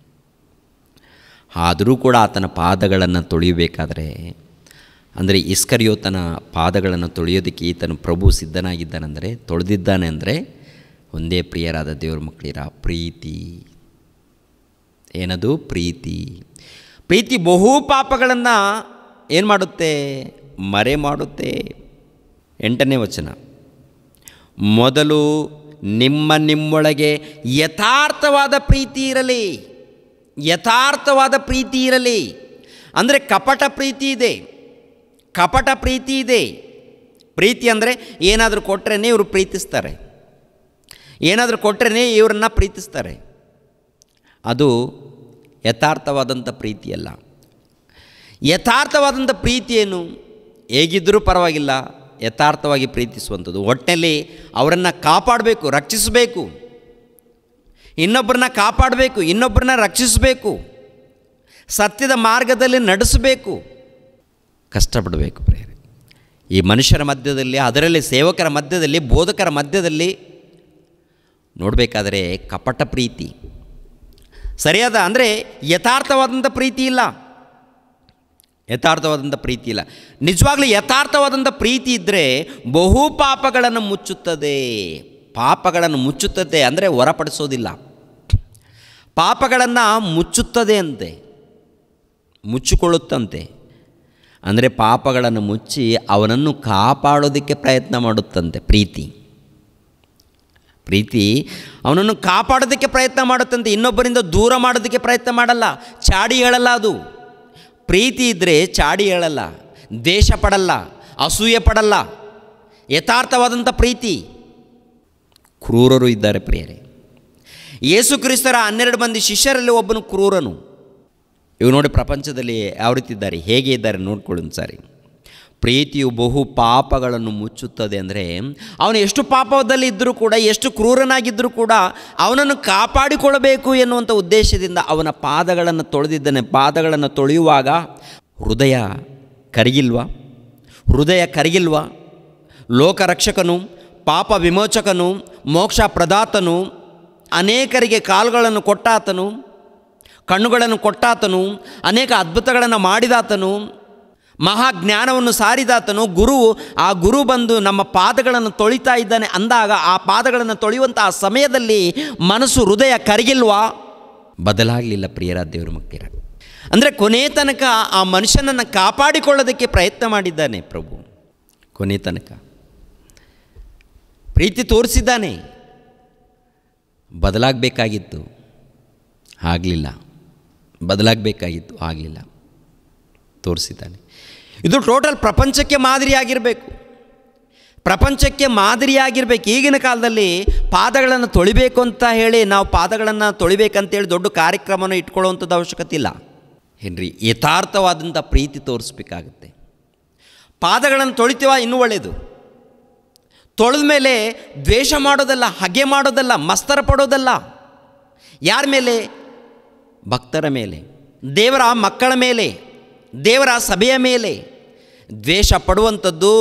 ಆದರೂ ಕೂಡ ಆತನ ಪಾದಗಳನ್ನು ತೊಳೆಯಬೇಕಾದರೆ, ಅಂದರೆ ಇಸ್ಕರಿಯೋತನ ಪಾದಗಳನ್ನು ತೊಳೆಯೋದಕ್ಕೆ ಈತನು ಪ್ರಭು ಸಿದ್ಧನಾಗಿದ್ದಾನೆಂದರೆ, ತೊಳೆದಿದ್ದಾನೆ ಅಂದರೆ ಒಂದೇ ಪ್ರಿಯರಾದ ದೇವರ ಮಕ್ಕಳಿರ ಪ್ರೀತಿ. ಏನದು? ಪ್ರೀತಿ ಬಹು ಪಾಪಗಳನ್ನು ಏನು ಮಾಡುತ್ತೆ? ಮರೆ ಮಾಡುತ್ತೆ. 8ನೇ ವಚನ, ಮೊದಲು ನಿಮ್ಮೊಳಗೆ ಯಥಾರ್ಥವಾದ ಪ್ರೀತಿ ಇರಲಿ. ಅಂದರೆ ಕಪಟ ಪ್ರೀತಿ ಇದೆ. ಪ್ರೀತಿ ಅಂದರೆ ಏನಾದರೂ ಕೊಟ್ಟರೆ ಇವರು ಪ್ರೀತಿಸ್ತಾರೆ, ಏನಾದರೂ ಕೊಟ್ಟರೆ ಇವರನ್ನು ಪ್ರೀತಿಸ್ತಾರೆ. ಅದು ಯಥಾರ್ಥವಾದಂಥ ಪ್ರೀತಿಯಲ್ಲ. ಯಥಾರ್ಥವಾದಂಥ ಪ್ರೀತಿ ಏನು? ಹೇಗಿದ್ದರೂ ಪರವಾಗಿಲ್ಲ, ಯಥಾರ್ಥವಾಗಿ ಪ್ರೀತಿಸುವಂಥದ್ದು. ಒಟ್ಟಿನಲ್ಲಿ ಅವರನ್ನು ಕಾಪಾಡಬೇಕು, ರಕ್ಷಿಸಬೇಕು, ಇನ್ನೊಬ್ಬರನ್ನ ಕಾಪಾಡಬೇಕು, ಇನ್ನೊಬ್ಬರನ್ನ ರಕ್ಷಿಸಬೇಕು, ಸತ್ಯದ ಮಾರ್ಗದಲ್ಲಿ ನಡೆಸಬೇಕು, ಕಷ್ಟಪಡಬೇಕು. ಪ್ರಿಯರೇ, ಈ ಮನುಷ್ಯರ ಮಧ್ಯದಲ್ಲಿ, ಅದರಲ್ಲಿ ಸೇವಕರ ಮಧ್ಯದಲ್ಲಿ, ಬೋಧಕರ ಮಧ್ಯದಲ್ಲಿ ನೋಡಬೇಕಾದರೆ ಕಪಟ ಪ್ರೀತಿ, ಸರಿಯಾದ ಅಂದರೆ ಯಥಾರ್ಥವಾದಂಥ ಪ್ರೀತಿ ಇಲ್ಲ. ಯಥಾರ್ಥವಾದಂಥ ಪ್ರೀತಿ ಇಲ್ಲ. ನಿಜವಾಗ್ಲೂ ಯಥಾರ್ಥವಾದಂಥ ಪ್ರೀತಿ ಇದ್ದರೆ ಬಹು ಪಾಪಗಳನ್ನು ಮುಚ್ಚುತ್ತದೆ. ಪಾಪಗಳನ್ನು ಮುಚ್ಚುತ್ತದೆ ಅಂದರೆ ಹೊರಪಡಿಸೋದಿಲ್ಲ, ಪಾಪಗಳನ್ನು ಮುಚ್ಚುತ್ತದೆ ಅಂತೆ, ಮುಚ್ಚಿಕೊಳ್ಳುತ್ತಂತೆ. ಅಂದರೆ ಪಾಪಗಳನ್ನು ಮುಚ್ಚಿ ಅವನನ್ನು ಕಾಪಾಡೋದಕ್ಕೆ ಪ್ರಯತ್ನ ಮಾಡುತ್ತಂತೆ. ಪ್ರೀತಿ ಅವನನ್ನು ಕಾಪಾಡೋದಕ್ಕೆ ಪ್ರಯತ್ನ ಮಾಡುತ್ತಂತೆ, ಇನ್ನೊಬ್ಬರಿಂದ ದೂರ ಮಾಡೋದಕ್ಕೆ ಪ್ರಯತ್ನ ಮಾಡಲ್ಲ, ಚಾಡಿ ಹೇಳಲ್ಲ. ಅದು ಪ್ರೀತಿ ಇದ್ದರೆ ಚಾಡಿ ಹೇಳಲ್ಲ, ದ್ವೇಷ ಪಡಲ್ಲ, ಅಸೂಯೆ ಪಡಲ್ಲ. ಯಥಾರ್ಥವಾದಂಥ ಪ್ರೀತಿ. ಕ್ರೂರರು ಇದ್ದಾರೆ ಪ್ರಿಯರೇ. ಯೇಸು ಕ್ರಿಸ್ತರ 12 ಮಂದಿ ಶಿಷ್ಯರಲ್ಲಿ ಒಬ್ಬನು ಕ್ರೂರನು. ಇವು ನೋಡಿ ಪ್ರಪಂಚದಲ್ಲಿ ಯಾವ ರೀತಿ ಇದ್ದಾರೆ, ಹೇಗೆ ಇದ್ದಾರೆ ನೋಡ್ಕೊಳ್ಳಿ ಸಾರಿ. ಪ್ರೀತಿಯು ಬಹು ಪಾಪಗಳನ್ನು ಮುಚ್ಚುತ್ತದೆ ಅಂದರೆ ಅವನು ಎಷ್ಟು ಪಾಪದಲ್ಲಿ ಇದ್ದರೂ ಕೂಡ, ಎಷ್ಟು ಕ್ರೂರನಾಗಿದ್ದರೂ ಕೂಡ ಅವನನ್ನು ಕಾಪಾಡಿಕೊಳ್ಳಬೇಕು ಎನ್ನುವಂಥ ಉದ್ದೇಶದಿಂದ ಅವನ ಪಾದಗಳನ್ನು ತೊಳೆದಿದ್ದಾನೆ. ಪಾದಗಳನ್ನು ತೊಳೆಯುವಾಗ ಹೃದಯ ಕರಗಿಲ್ವಾ? ಲೋಕರಕ್ಷಕನು, ಪಾಪ ವಿಮೋಚಕನು, ಮೋಕ್ಷ ಪ್ರದಾತನು, ಅನೇಕರಿಗೆ ಕಾಲುಗಳನ್ನು ಕೊಟ್ಟಾತನು, ಕಣ್ಣುಗಳನ್ನು ಕೊಟ್ಟಾತನು, ಅನೇಕ ಅದ್ಭುತಗಳನ್ನು ಮಾಡಿದಾತನು, ಮಹಾಜ್ಞಾನವನ್ನು ಸಾರಿದಾತನು, ಆ ಗುರು ಬಂದು ನಮ್ಮ ಪಾದಗಳನ್ನು ತೊಳಿತಾ ಇದ್ದಾನೆ ಅಂದಾಗ ಆ ಪಾದಗಳನ್ನು ತೊಳೆಯುವಂಥ ಆ ಸಮಯದಲ್ಲಿ ಮನಸ್ಸು, ಹೃದಯ ಕರಗಿಲ್ವಾ? ಬದಲಾಗಲಿಲ್ಲ ಪ್ರಿಯರ ದೇವರ ಮಕ್ಕಳ. ಅಂದರೆ ಕೊನೆ ತನಕ ಆ ಮನುಷ್ಯನನ್ನು ಕಾಪಾಡಿಕೊಳ್ಳೋದಕ್ಕೆ ಪ್ರಯತ್ನ ಮಾಡಿದ್ದಾನೆ ಪ್ರಭು. ಕೊನೆ ತನಕ ಪ್ರೀತಿ ತೋರಿಸಿದ್ದಾನೆ. ಬದಲಾಗಬೇಕಾಗಿತ್ತು, ಆಗಲಿಲ್ಲ. ತೋರಿಸಿದ್ದಾನೆ. ಇದು ಟೋಟಲ್ ಪ್ರಪಂಚಕ್ಕೆ ಮಾದರಿಯಾಗಿರಬೇಕು. ಈಗಿನ ಕಾಲದಲ್ಲಿ ಪಾದಗಳನ್ನು ತೊಳಿಬೇಕು ಅಂತ ಹೇಳಿ ನಾವು ಪಾದಗಳನ್ನು ತೊಳಿಬೇಕಂತೇಳಿ ದೊಡ್ಡ ಕಾರ್ಯಕ್ರಮನ ಇಟ್ಕೊಳ್ಳುವಂಥದ್ದು ಅವಶ್ಯಕತೆ ಇಲ್ಲ ಏನ್ರಿ. ಯಥಾರ್ಥವಾದಂಥ ಪ್ರೀತಿ ತೋರಿಸ್ಬೇಕಾಗತ್ತೆ. ಪಾದಗಳನ್ನು ತೊಳಿತೀವ ಇನ್ನೂ ಒಳ್ಳೆಯದು. ತೊಳೆದ ಮೇಲೆ ದ್ವೇಷ ಮಾಡೋದಲ್ಲ, ಹಗೆ ಮಾಡೋದಲ್ಲ, ಮತ್ಸರ ಪಡೋದಲ್ಲ. ಯಾರ ಮೇಲೆ? ಭಕ್ತರ ಮೇಲೆ, ದೇವರ ಮಕ್ಕಳ ಮೇಲೆ, ದೇವರ ಸಭೆಯ ಮೇಲೆ ದ್ವೇಷ ಪಡುವಂಥದ್ದು,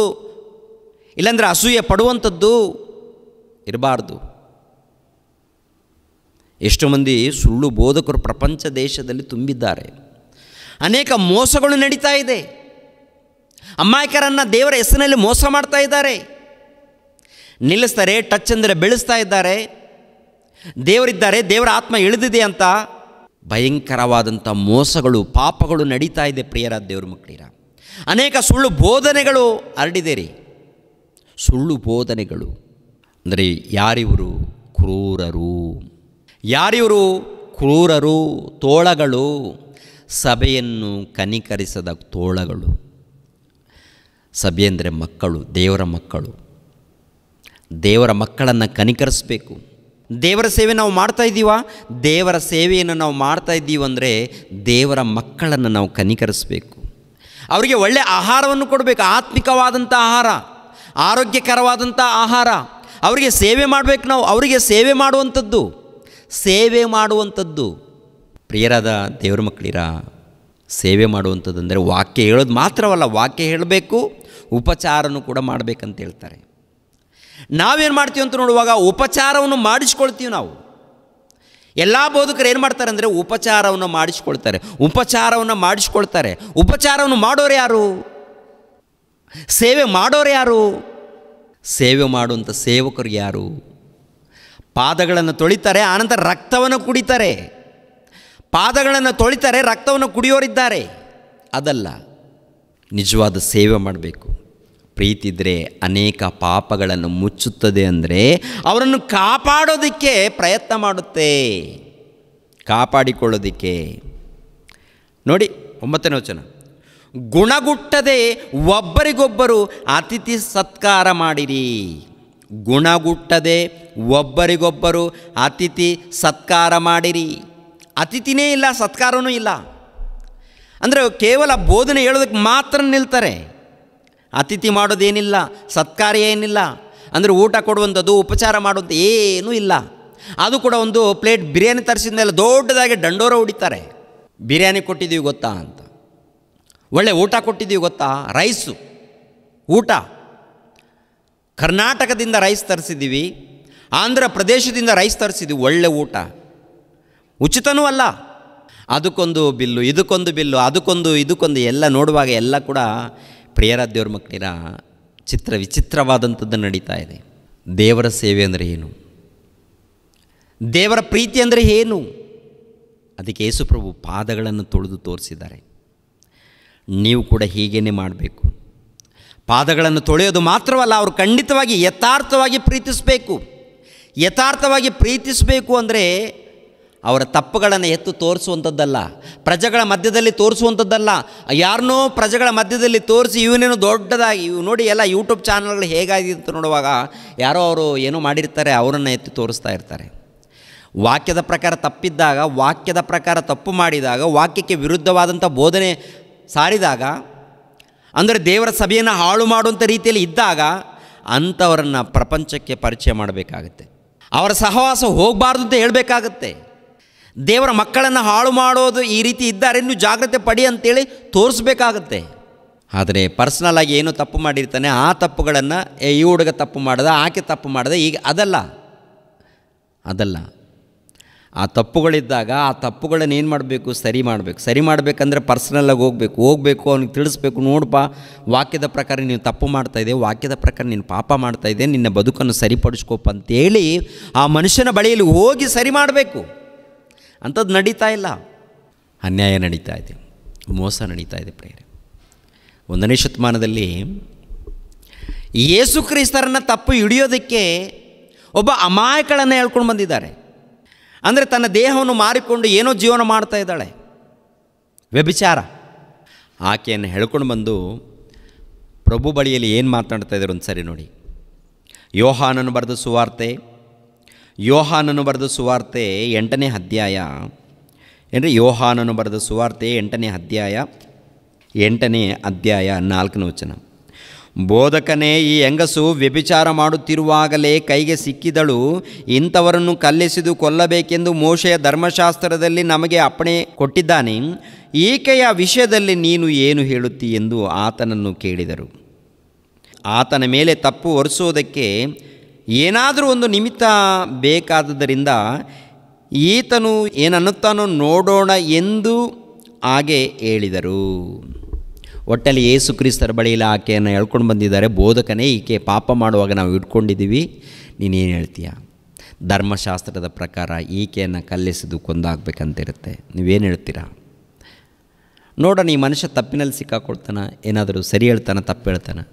ಇಲ್ಲಾಂದರೆ ಅಸೂಯೆ ಪಡುವಂಥದ್ದು ಇರಬಾರ್ದು. ಎಷ್ಟು ಮಂದಿ ಸುಳ್ಳು ಬೋಧಕರು ಪ್ರಪಂಚ ದೇಶದಲ್ಲಿ ತುಂಬಿದ್ದಾರೆ. ಅನೇಕ ಮೋಸಗಳು ನಡೀತಾ ಇದೆ. ಅಮಾಯಕರನ್ನು ದೇವರ ಹೆಸರಿನಲ್ಲಿ ಮೋಸ ಮಾಡ್ತಾ ಇದ್ದಾರೆ. ನಿಲ್ಲಿಸ್ತಾರೆ, ಟಚ್ ಅಂದರೆ ಬೆಳೆಸ್ತಾ ಇದ್ದಾರೆ. ದೇವರಿದ್ದಾರೆ, ದೇವರ ಆತ್ಮ ಇಳಿದಿದೆ ಅಂತ ಭಯಂಕರವಾದಂಥ ಮೋಸಗಳು, ಪಾಪಗಳು ನಡೀತಾ ಇದೆ ಪ್ರಿಯರ ದೇವ್ರ ಮಕ್ಕಳಿರ. ಅನೇಕ ಸುಳ್ಳು ಬೋಧನೆಗಳು ಹರಡಿದೆ. ಸುಳ್ಳು ಬೋಧನೆಗಳು ಅಂದರೆ ಯಾರಿವರು? ಕ್ರೂರರು, ತೋಳಗಳು, ಸಭೆಯನ್ನು ಕನಿಕರಿಸದ ತೋಳಗಳು. ಸಭೆ ಅಂದರೆ ಮಕ್ಕಳು, ದೇವರ ಮಕ್ಕಳನ್ನು ಕನಿಕರಿಸಬೇಕು. ದೇವರ ಸೇವೆ ನಾವು ಮಾಡ್ತಾ ಇದ್ದೀವ? ದೇವರ ಸೇವೆಯನ್ನು ನಾವು ಮಾಡ್ತಾ ಇದ್ದೀವಿ ಅಂದರೆ ದೇವರ ಮಕ್ಕಳನ್ನು ನಾವು ಕನಿಕರಿಸಬೇಕು. ಅವರಿಗೆ ಒಳ್ಳೆಯ ಆಹಾರವನ್ನು ಕೊಡಬೇಕು, ಆತ್ಮಿಕವಾದಂಥ ಆಹಾರ, ಆರೋಗ್ಯಕರವಾದಂಥ ಆಹಾರ. ಅವರಿಗೆ ಸೇವೆ ಮಾಡಬೇಕು ನಾವು. ಅವರಿಗೆ ಸೇವೆ ಮಾಡುವಂಥದ್ದು ಪ್ರಿಯರಾದ ದೇವರ ಮಕ್ಕಳಿರ. ಸೇವೆ ಮಾಡುವಂಥದ್ದು ಅಂದರೆ ವಾಕ್ಯ ಹೇಳೋದು ಮಾತ್ರವಲ್ಲ, ವಾಕ್ಯ ಹೇಳಬೇಕು, ಉಪಚಾರನೂ ಕೂಡ ಮಾಡಬೇಕಂತ ಹೇಳ್ತಾರೆ. ನಾವೇನು ಮಾಡ್ತೀವಿ ಅಂತ ನೋಡುವಾಗ ಉಪಚಾರವನ್ನು ಮಾಡಿಸ್ಕೊಳ್ತೀವಿ ನಾವು. ಎಲ್ಲ ಬೋಧಕರು ಏನು ಮಾಡ್ತಾರೆ ಅಂದರೆ ಉಪಚಾರವನ್ನು ಮಾಡಿಸ್ಕೊಳ್ತಾರೆ. ಉಪಚಾರವನ್ನು ಮಾಡೋರು ಯಾರು? ಸೇವೆ ಮಾಡೋರು ಯಾರು? ಸೇವೆ ಮಾಡುವಂಥ ಸೇವಕರು ಯಾರು? ಪಾದಗಳನ್ನು ತೊಳಿತಾರೆ, ಆನಂತರ ರಕ್ತವನ್ನು ಕುಡಿತಾರೆ. ಪಾದಗಳನ್ನು ತೊಳಿತಾರೆ, ರಕ್ತವನ್ನು ಕುಡಿಯೋರಿದ್ದಾರೆ. ಅದಲ್ಲ, ನಿಜವಾದ ಸೇವೆ ಮಾಡಬೇಕು. ಪ್ರೀತಿ ಇದ್ದರೆ ಅನೇಕ ಪಾಪಗಳನ್ನು ಮುಚ್ಚುತ್ತದೆ. ಅಂದರೆ ಅವರನ್ನು ಕಾಪಾಡೋದಕ್ಕೆ ಪ್ರಯತ್ನ ಮಾಡುತ್ತೆ, ಕಾಪಾಡಿಕೊಳ್ಳೋದಕ್ಕೆ. ನೋಡಿ 9ನೇ ವಚನ, ಗುಣಗುಟ್ಟದೆ ಒಬ್ಬರಿಗೊಬ್ಬರು ಅತಿಥಿ ಸತ್ಕಾರ ಮಾಡಿರಿ. ಗುಣಗುಟ್ಟದೆ ಒಬ್ಬರಿಗೊಬ್ಬರು ಅತಿಥಿ ಸತ್ಕಾರ ಮಾಡಿರಿ. ಅತಿಥಿನೇ ಇಲ್ಲ, ಸತ್ಕಾರವೂ ಇಲ್ಲ. ಅಂದರೆ ಕೇವಲ ಬೋಧನೆ ಹೇಳೋದಕ್ಕೆ ಮಾತ್ರ ನಿಲ್ತಾರೆ. ಅತಿಥಿ ಮಾಡೋದೇನಿಲ್ಲ, ಸತ್ಕಾರ ಏನಿಲ್ಲ. ಅಂದರೆ ಊಟ ಕೊಡುವಂಥದ್ದು, ಉಪಚಾರ ಮಾಡುವಂಥ ಏನೂ ಇಲ್ಲ. ಅದು ಕೂಡ ಒಂದು ಪ್ಲೇಟ್ ಬಿರಿಯಾನಿ ತರಿಸಿದ ಮೇಲೆ ದೊಡ್ಡದಾಗಿ ದಂಡೋರ ಹೊಡಿತಾರೆ. ಬಿರಿಯಾನಿ ಕೊಟ್ಟಿದ್ದೀವಿ ಗೊತ್ತಾ ಅಂತ, ಒಳ್ಳೆ ಊಟ ಕೊಟ್ಟಿದ್ದೀವಿ ಗೊತ್ತಾ, ರೈಸು ಊಟ, ಕರ್ನಾಟಕದಿಂದ ರೈಸ್ ತರಿಸಿದ್ದೀವಿ, ಆಂಧ್ರ ಪ್ರದೇಶದಿಂದ ರೈಸ್ ತರಿಸಿದ್ದೀವಿ, ಒಳ್ಳೆ ಊಟ, ಉಚಿತನೂ ಅಲ್ಲ. ಅದಕ್ಕೊಂದು ಬಿಲ್ಲು, ಇದಕ್ಕೊಂದು ಬಿಲ್ಲು, ಇದಕ್ಕೊಂದು ಎಲ್ಲ ನೋಡುವಾಗ ಎಲ್ಲ ಕೂಡ ಪ್ರಿಯರ ದೇವ್ರ ಮಕ್ಕಳಿರ ವಿಚಿತ್ರವಾದಂಥದ್ದು ನಡೀತಾ ಇದೆ. ದೇವರ ಸೇವೆ ಅಂದರೆ ಏನು? ದೇವರ ಪ್ರೀತಿ ಅಂದರೆ ಏನು? ಅದಕ್ಕೆ ಯೇಸುಪ್ರಭು ಪಾದಗಳನ್ನು ತೊಳೆದು ತೋರಿಸಿದ್ದಾರೆ. ನೀವು ಕೂಡ ಹೀಗೇ ಮಾಡಬೇಕು. ಪಾದಗಳನ್ನು ತೊಳೆಯೋದು ಮಾತ್ರವಲ್ಲ, ಅವರು ಖಂಡಿತವಾಗಿ ಯಥಾರ್ಥವಾಗಿ ಪ್ರೀತಿಸಬೇಕು. ಯಥಾರ್ಥವಾಗಿ ಪ್ರೀತಿಸಬೇಕು ಅಂದರೆ ಅವರ ತಪ್ಪುಗಳನ್ನು ಎತ್ತು ತೋರಿಸುವಂಥದ್ದಲ್ಲ, ಪ್ರಜೆಗಳ ಮಧ್ಯದಲ್ಲಿ ತೋರಿಸುವಂಥದ್ದಲ್ಲ. ಯಾರನ್ನೋ ಪ್ರಜೆಗಳ ಮಧ್ಯದಲ್ಲಿ ತೋರಿಸಿ ಇವನೇನು ದೊಡ್ಡದಾಗಿ ನೋಡಿ, ಎಲ್ಲ ಯೂಟ್ಯೂಬ್ ಚಾನಲ್ಗಳು ಹೇಗಾಗಿದೆ ಅಂತ ನೋಡುವಾಗ ಯಾರೋ ಅವರು ಏನೋ ಮಾಡಿರ್ತಾರೆ, ಅವರನ್ನು ಎತ್ತಿ ತೋರಿಸ್ತಾ ಇರ್ತಾರೆ. ವಾಕ್ಯದ ಪ್ರಕಾರ ತಪ್ಪಿದ್ದಾಗ, ವಾಕ್ಯದ ಪ್ರಕಾರ ತಪ್ಪು ಮಾಡಿದಾಗ, ವಾಕ್ಯಕ್ಕೆ ವಿರುದ್ಧವಾದಂಥ ಬೋಧನೆ ಸಾರಿದಾಗ, ಅಂದರೆ ದೇವರ ಸಭೆಯನ್ನು ಹಾಳು ಮಾಡುವಂಥ ರೀತಿಯಲ್ಲಿ ಇದ್ದಾಗ ಅಂಥವರನ್ನು ಪ್ರಪಂಚಕ್ಕೆ ಪರಿಚಯ ಮಾಡಬೇಕಾಗತ್ತೆ. ಅವರ ಸಹವಾಸ ಹೋಗಬಾರ್ದು ಅಂತ ಹೇಳಬೇಕಾಗತ್ತೆ. ದೇವರ ಮಕ್ಕಳನ್ನು ಹಾಳು ಮಾಡೋದು ಈ ರೀತಿ ಇದ್ದಾರೆ, ನೀವು ಜಾಗ್ರತೆ ಪಡಿ ಅಂತೇಳಿ ತೋರಿಸ್ಬೇಕಾಗತ್ತೆ. ಆದರೆ ಪರ್ಸ್ನಲಾಗಿ ಏನೋ ತಪ್ಪು ಮಾಡಿರ್ತಾನೆ, ಆ ತಪ್ಪುಗಳನ್ನು ಈ ಹುಡುಗ ತಪ್ಪು ಮಾಡ್ದ, ಆಕೆ ತಪ್ಪು ಮಾಡ್ದೆ, ಈಗ ಅದಲ್ಲ. ಆ ತಪ್ಪುಗಳಿದ್ದಾಗ ಆ ತಪ್ಪುಗಳನ್ನು ಏನು ಮಾಡಬೇಕು? ಸರಿ ಮಾಡಬೇಕಂದ್ರೆ ಪರ್ಸ್ನಲ್ಲಾಗಿ ಹೋಗಬೇಕು, ಅವ್ನಿಗೆ ತಿಳಿಸ್ಬೇಕು. ನೋಡಪ್ಪ, ವಾಕ್ಯದ ಪ್ರಕಾರ ನೀನು ತಪ್ಪು ಮಾಡ್ತಾಯಿದ್ದೆ, ವಾಕ್ಯದ ಪ್ರಕಾರ ನೀನು ಪಾಪ ಮಾಡ್ತಾಯಿದ್ದೆ, ನಿನ್ನ ಬದುಕನ್ನು ಸರಿಪಡಿಸ್ಕೋಪ ಅಂತೇಳಿ ಆ ಮನುಷ್ಯನ ಬಳಿಯಲ್ಲಿ ಹೋಗಿ ಸರಿ ಮಾಡಬೇಕು. ಅಂಥದ್ದು ನಡೀತಾ ಇಲ್ಲ. ಅನ್ಯಾಯ ನಡೀತಾ ಇದೆ, ಮೋಸ ನಡೀತಾ ಇದೆ. ಪ್ರಿಯರೇ, 1ನೇ ಶತಮಾನದಲ್ಲಿ ಯೇಸು ಕ್ರಿಸ್ತರನ್ನು ತಪ್ಪು ಹಿಡಿಯೋದಕ್ಕೆ ಒಬ್ಬ ಅಮಾಯಕಳನ್ನು ಹೇಳ್ಕೊಂಡು ಬಂದಿದ್ದಾರೆ. ಅಂದರೆ ತನ್ನ ದೇಹವನ್ನು ಮಾರಿಕೊಂಡು ಏನೋ ಜೀವನ ಮಾಡ್ತಾ ಇದ್ದಾಳೆ, ವ್ಯಭಿಚಾರ. ಆಕೆಯನ್ನು ಹೇಳ್ಕೊಂಡು ಬಂದು ಪ್ರಭು ಬಳಿಯಲ್ಲಿ ಏನು ಮಾತನಾಡ್ತಾ ಇದ್ದಾರೆ ಒಂದು ಸರಿ ನೋಡಿ. ಯೋಹಾನನು ಬರೆದ ಸುವಾರ್ತೆ 8ನೇ ಅಧ್ಯಾಯ ಏನ್ರಿ, ಯೋಹಾನನು ಬರೆದ ಸುವಾರ್ತೆ 8ನೇ ಅಧ್ಯಾಯ 4ನೇ ವಚನ. ಬೋಧಕನೇ, ಈ ಹೆಂಗಸು ವ್ಯಭಿಚಾರ ಮಾಡುತ್ತಿರುವಾಗಲೇ ಕೈಗೆ ಸಿಕ್ಕಿದಳು. ಇಂಥವರನ್ನು ಕಲ್ಲೆಸೆದು ಕೊಲ್ಲಬೇಕೆಂದು ಮೋಶೆಯ ಧರ್ಮಶಾಸ್ತ್ರದಲ್ಲಿ ನಮಗೆ ಅಪ್ಪಣೆ ಕೊಟ್ಟಿದ್ದಾನೆ. ಈಕೆಯ ವಿಷಯದಲ್ಲಿ ನೀನು ಏನು ಹೇಳುತ್ತಿ ಎಂದು ಆತನನ್ನು ಕೇಳಿದರು. ಆತನ ಮೇಲೆ ತಪ್ಪು ಹೊರಿಸೋದಕ್ಕೆ ಏನಾದರೂ ಒಂದು ನಿಮಿತ್ತ ಬೇಕಾದುದರಿಂದ ಈತನು ಏನನ್ನುತ್ತಾನೋ ನೋಡೋಣ ಎಂದು ಹಾಗೆ ಹೇಳಿದರು. ಒಟ್ಟಲ್ಲಿ ಯೇಸು ಕ್ರಿಸ್ತರ ಬಳಿಯಲ್ಲಿ ಆಕೆಯನ್ನು ಹೇಳ್ಕೊಂಡು ಬಂದಿದ್ದಾರೆ. ಬೋಧಕನೇ, ಈಕೆ ಪಾಪ ಮಾಡುವಾಗ ನಾವು ಇಟ್ಕೊಂಡಿದ್ದೀವಿ, ನೀನೇನು ಹೇಳ್ತೀಯ? ಧರ್ಮಶಾಸ್ತ್ರದ ಪ್ರಕಾರ ಈಕೆಯನ್ನು ಕಲ್ಲೆಸೆದು ಕೊಂದಾಗಬೇಕಂತಿರುತ್ತೆ, ನೀವೇನು ಹೇಳ್ತೀರಾ? ನೋಡೋಣ, ಈ ಮನುಷ್ಯ ತಪ್ಪಿನಲ್ಲಿ ಸಿಕ್ಕಾಕೊಳ್ತಾನ, ಏನಾದರೂ ಸರಿ ಹೇಳ್ತಾನೆ, ತಪ್ಪು ಹೇಳ್ತಾನೆ?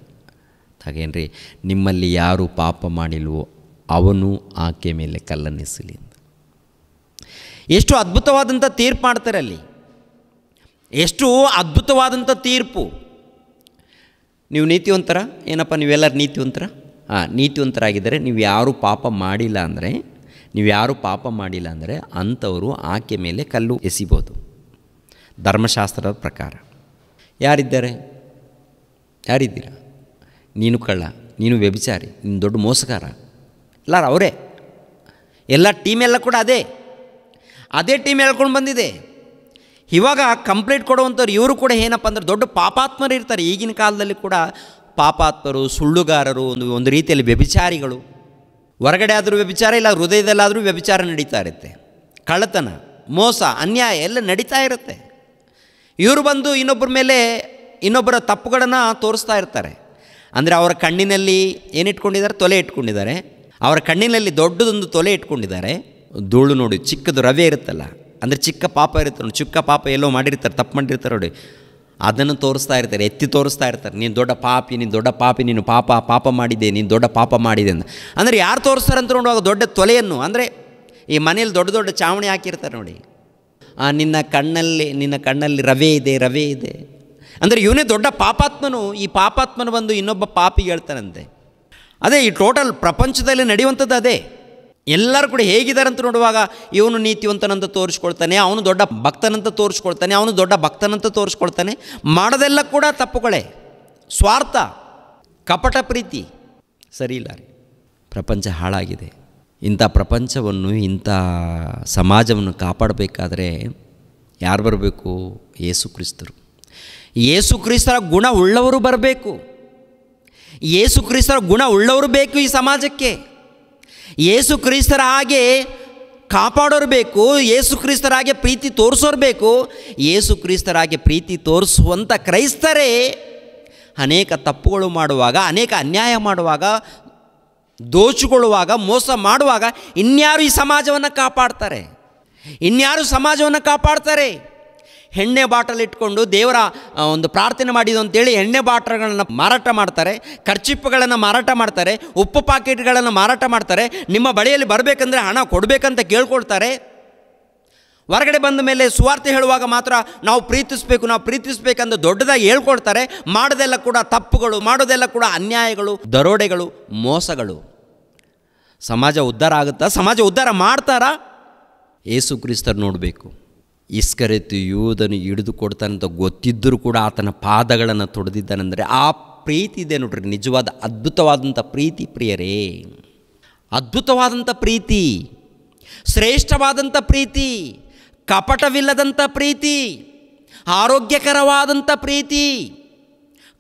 ಹಾಗೇನ್ರಿ, ನಿಮ್ಮಲ್ಲಿ ಯಾರು ಪಾಪ ಮಾಡಿಲ್ವೋ ಅವನು ಆಕೆ ಮೇಲೆ ಕಲ್ಲನ್ನೆಸಲಿ ಅಂತ. ಎಷ್ಟು ಅದ್ಭುತವಾದಂಥ ತೀರ್ಪು ಮಾಡ್ತಾರೆ ಅಲ್ಲಿ, ಎಷ್ಟು ಅದ್ಭುತವಾದಂಥ ತೀರ್ಪು. ನೀವು ನೀತಿವಂತರ ಏನಪ್ಪ, ನೀವೆಲ್ಲರೂ ನೀತಿವಂತರ? ನೀತಿವಂತರಾಗಿದ್ದರೆ ನೀವು ಯಾರೂ ಪಾಪ ಮಾಡಿಲ್ಲ ಅಂದರೆ ಅಂಥವರು ಆಕೆ ಮೇಲೆ ಕಲ್ಲು ಎಸಿಬೋದು ಧರ್ಮಶಾಸ್ತ್ರದ ಪ್ರಕಾರ. ಯಾರಿದ್ದೀರಾ? ನೀನು ಕಳ್ಳ, ನೀನು ವ್ಯಭಿಚಾರಿ, ನೀನು ದೊಡ್ಡ ಮೋಸಗಾರ, ಎಲ್ಲರೂ ಅವರೇ. ಎಲ್ಲ ಟೀಮೆಲ್ಲ ಕೂಡ ಅದೇ ಟೀಮ್ ಹೇಳ್ಕೊಂಡು ಬಂದಿದೆ. ಇವಾಗ ಕಂಪ್ಲೇಂಟ್ ಕೊಡುವಂಥವ್ರು ಇವರು ಕೂಡ ಏನಪ್ಪ ಅಂದ್ರೆ ದೊಡ್ಡ ಪಾಪಾತ್ಮರು ಇರ್ತಾರೆ. ಈಗಿನ ಕಾಲದಲ್ಲಿ ಕೂಡ ಪಾಪಾತ್ಮರು, ಸುಳ್ಳುಗಾರರು, ಒಂದು ರೀತಿಯಲ್ಲಿ ವ್ಯಭಿಚಾರಿಗಳು. ಹೊರಗಡೆ ಆದರೂ ವ್ಯಭಿಚಾರ, ಇಲ್ಲ ಹೃದಯದಲ್ಲಾದರೂ ವ್ಯಭಿಚಾರ ನಡೀತಾ ಇರುತ್ತೆ. ಕಳ್ಳತನ, ಮೋಸ, ಅನ್ಯಾಯ ಎಲ್ಲ ನಡೀತಾ ಇರುತ್ತೆ. ಇವರು ಬಂದು ಇನ್ನೊಬ್ಬರ ತಪ್ಪುಗಳನ್ನು ತೋರಿಸ್ತಾ ಇರ್ತಾರೆ. ಅಂದರೆ ಅವರ ಕಣ್ಣಿನಲ್ಲಿ ಏನಿಟ್ಕೊಂಡಿದ್ದಾರೆ? ತೊಲೆ ಇಟ್ಕೊಂಡಿದ್ದಾರೆ. ಅವರ ಕಣ್ಣಿನಲ್ಲಿ ದೊಡ್ಡದೊಂದು ತೊಲೆ ಇಟ್ಕೊಂಡಿದ್ದಾರೆ. ಧೂಳು ನೋಡಿ, ಚಿಕ್ಕದು ರವೆ ಇರುತ್ತಲ್ಲ, ಅಂದರೆ ಚಿಕ್ಕ ಪಾಪ ಇರುತ್ತೆ ನೋಡಿ, ಚಿಕ್ಕ ಪಾಪ ಎಲ್ಲೋ ಮಾಡಿರ್ತಾರೆ, ತಪ್ಪು ಮಾಡಿರ್ತಾರೆ ನೋಡಿ, ಅದನ್ನು ತೋರಿಸ್ತಾ ಇರ್ತಾರೆ, ಎತ್ತಿ ತೋರಿಸ್ತಾ ಇರ್ತಾರೆ. ನೀನು ದೊಡ್ಡ ಪಾಪಿ, ನೀನು ಪಾಪ ಮಾಡಿದ್ದೆ, ನೀನು ದೊಡ್ಡ ಪಾಪ ಮಾಡಿದೆ ಅಂತ. ಅಂದರೆ ಯಾರು ತೋರಿಸ್ತಾರೆ ಅಂತ ನೋಡುವಾಗ ದೊಡ್ಡ ತೊಲೆಯನ್ನು, ಅಂದರೆ ಈ ಮನೇಲಿ ದೊಡ್ಡ ಚಾವಣಿ ಹಾಕಿರ್ತಾರೆ ನೋಡಿ, ನಿನ್ನ ಕಣ್ಣಲ್ಲಿ ರವೆ ಇದೆ, ಅಂದರೆ ಇವನೇ ದೊಡ್ಡ ಪಾಪಾತ್ಮನು. ಈ ಪಾಪಾತ್ಮನು ಬಂದು ಇನ್ನೊಬ್ಬ ಪಾಪಿಗೆ ಹೇಳ್ತಾನಂತೆ. ಅದೇ ಈ ಟೋಟಲ್ ಪ್ರಪಂಚದಲ್ಲಿ ನಡೆಯುವಂಥದ್ದು ಅದೇ. ಎಲ್ಲರೂ ಕೂಡ ಹೇಗಿದ್ದಾರೆ ಅಂತ ನೋಡುವಾಗ ಇವನು ನೀತಿವಂತನಂತ ತೋರಿಸ್ಕೊಳ್ತಾನೆ, ಅವನು ದೊಡ್ಡ ಭಕ್ತನಂತ ತೋರಿಸ್ಕೊಳ್ತಾನೆ, ಅವನು ದೊಡ್ಡ ಭಕ್ತನಂತ ತೋರಿಸ್ಕೊಳ್ತಾನೆ. ಮಾಡೋದೆಲ್ಲ ಕೂಡ ತಪ್ಪುಗಳೇ, ಸ್ವಾರ್ಥ, ಕಪಟ ಪ್ರೀತಿ, ಸರಿ ಇಲ್ಲ ರೀ. ಪ್ರಪಂಚ ಹಾಳಾಗಿದೆ. ಇಂಥ ಪ್ರಪಂಚವನ್ನು, ಇಂಥ ಸಮಾಜವನ್ನು ಕಾಪಾಡಬೇಕಾದ್ರೆ ಯಾರು ಬರಬೇಕು? ಯೇಸು ಕ್ರಿಸ್ತರು. ಯೇಸು ಕ್ರಿಸ್ತರ ಗುಣ ಉಳ್ಳವರು ಬರಬೇಕು. ಯೇಸು ಕ್ರಿಸ್ತರ ಗುಣ ಉಳ್ಳವರು ಬೇಕು ಈ ಸಮಾಜಕ್ಕೆ. ಯೇಸು ಕ್ರಿಸ್ತರ ಹಾಗೆ ಕಾಪಾಡೋರು ಬೇಕು. ಯೇಸು ಕ್ರಿಸ್ತರ ಹಾಗೆ ಪ್ರೀತಿ ತೋರಿಸೋರು ಬೇಕು. ಯೇಸು ಕ್ರಿಸ್ತರ ಹಾಗೆ ಪ್ರೀತಿ ತೋರಿಸುವಂಥ ಕ್ರೈಸ್ತರೇ ಅನೇಕ ತಪ್ಪುಗಳು ಮಾಡುವಾಗ, ಅನೇಕ ಅನ್ಯಾಯ ಮಾಡುವಾಗ, ದೋಚಿಕೊಳ್ಳುವಾಗ, ಮೋಸ ಮಾಡುವಾಗ ಇನ್ಯಾರು ಈ ಸಮಾಜವನ್ನು ಕಾಪಾಡ್ತಾರೆ? ಇನ್ಯಾರು ಸಮಾಜವನ್ನು ಕಾಪಾಡ್ತಾರೆ? ಎಣ್ಣೆ ಬಾಟಲ್ ಇಟ್ಕೊಂಡು ದೇವರ ಒಂದು ಪ್ರಾರ್ಥನೆ ಮಾಡಿದ್ದು ಅಂತೇಳಿ ಎಣ್ಣೆ ಬಾಟಲ್ಗಳನ್ನು ಮಾರಾಟ ಮಾಡ್ತಾರೆ, ಖರ್ಚಿಪ್ಪುಗಳನ್ನು ಮಾರಾಟ ಮಾಡ್ತಾರೆ, ಉಪ್ಪು ಪಾಕೆಟ್ಗಳನ್ನು ಮಾರಾಟ ಮಾಡ್ತಾರೆ. ನಿಮ್ಮ ಬಳಿಯಲ್ಲಿ ಬರಬೇಕಂದ್ರೆ ಹಣ ಕೊಡಬೇಕಂತ ಕೇಳ್ಕೊಳ್ತಾರೆ. ಹೊರಗಡೆ ಬಂದ ಮೇಲೆ ಸುವಾರ್ತೆ ಹೇಳುವಾಗ ಮಾತ್ರ ನಾವು ಪ್ರೀತಿಸಬೇಕಂತ ದೊಡ್ಡದಾಗಿ ಹೇಳ್ಕೊಳ್ತಾರೆ. ಮಾಡೋದೆಲ್ಲ ಕೂಡ ತಪ್ಪುಗಳು, ಮಾಡೋದೆಲ್ಲ ಕೂಡ ಅನ್ಯಾಯಗಳು, ದರೋಡೆಗಳು, ಮೋಸಗಳು. ಸಮಾಜ ಉದ್ಧಾರ ಆಗುತ್ತಾ? ಸಮಾಜ ಉದ್ಧಾರ ಮಾಡ್ತಾರಾ? ಯೇಸು ಕ್ರಿಸ್ತರು ನೋಡಬೇಕು. ಇಸ್ಕರಿಯೋತ ಯೂದನು ಹಿಡಿದು ಕೊಡ್ತಾನಂತ ಗೊತ್ತಿದ್ದರೂ ಕೂಡ ಆತನ ಪಾದಗಳನ್ನು ತೊಡೆದಿದ್ದಾನೆಂದರೆ ಆ ಪ್ರೀತಿ ಇದೆ ನೋಡ್ರಿ, ನಿಜವಾದ ಅದ್ಭುತವಾದಂಥ ಪ್ರೀತಿ ಪ್ರಿಯರೇ. ಅದ್ಭುತವಾದಂಥ ಪ್ರೀತಿ, ಶ್ರೇಷ್ಠವಾದಂಥ ಪ್ರೀತಿ, ಕಪಟವಿಲ್ಲದಂಥ ಪ್ರೀತಿ, ಆರೋಗ್ಯಕರವಾದಂಥ ಪ್ರೀತಿ,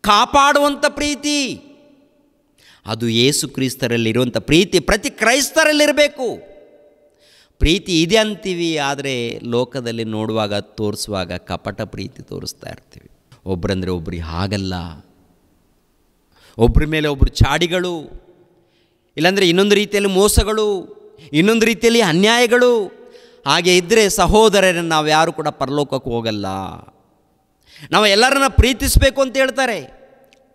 ಕಾಪಾಡುವಂಥ ಪ್ರೀತಿ, ಅದು ಯೇಸು ಕ್ರಿಸ್ತರಲ್ಲಿರುವಂಥ ಪ್ರೀತಿ ಪ್ರತಿ ಕ್ರೈಸ್ತರಲ್ಲಿರಬೇಕು. ಪ್ರೀತಿ ಇದೆ ಅಂತೀವಿ, ಆದರೆ ಲೋಕದಲ್ಲಿ ನೋಡುವಾಗ, ತೋರಿಸುವಾಗ ಕಪಟ ಪ್ರೀತಿ ತೋರಿಸ್ತಾ ಇರ್ತೀವಿ. ಒಬ್ಬರಂದರೆ ಒಬ್ಬರಿಗೆ ಹಾಗಲ್ಲ, ಒಬ್ಬರ ಮೇಲೆ ಒಬ್ಬರು ಚಾಡಿಗಳು, ಇಲ್ಲಾಂದರೆ ಇನ್ನೊಂದು ರೀತಿಯಲ್ಲಿ ಮೋಸಗಳು, ಇನ್ನೊಂದು ರೀತಿಯಲ್ಲಿ ಅನ್ಯಾಯಗಳು. ಹಾಗೆ ಇದ್ದರೆ ಸಹೋದರರನ್ನು ನಾವು ಯಾರು ಕೂಡ ಪರಲೋಕಕ್ಕೆ ಹೋಗಲ್ಲ. ನಾವು ಎಲ್ಲರನ್ನ ಪ್ರೀತಿಸಬೇಕು ಅಂತ ಹೇಳ್ತಾರೆ.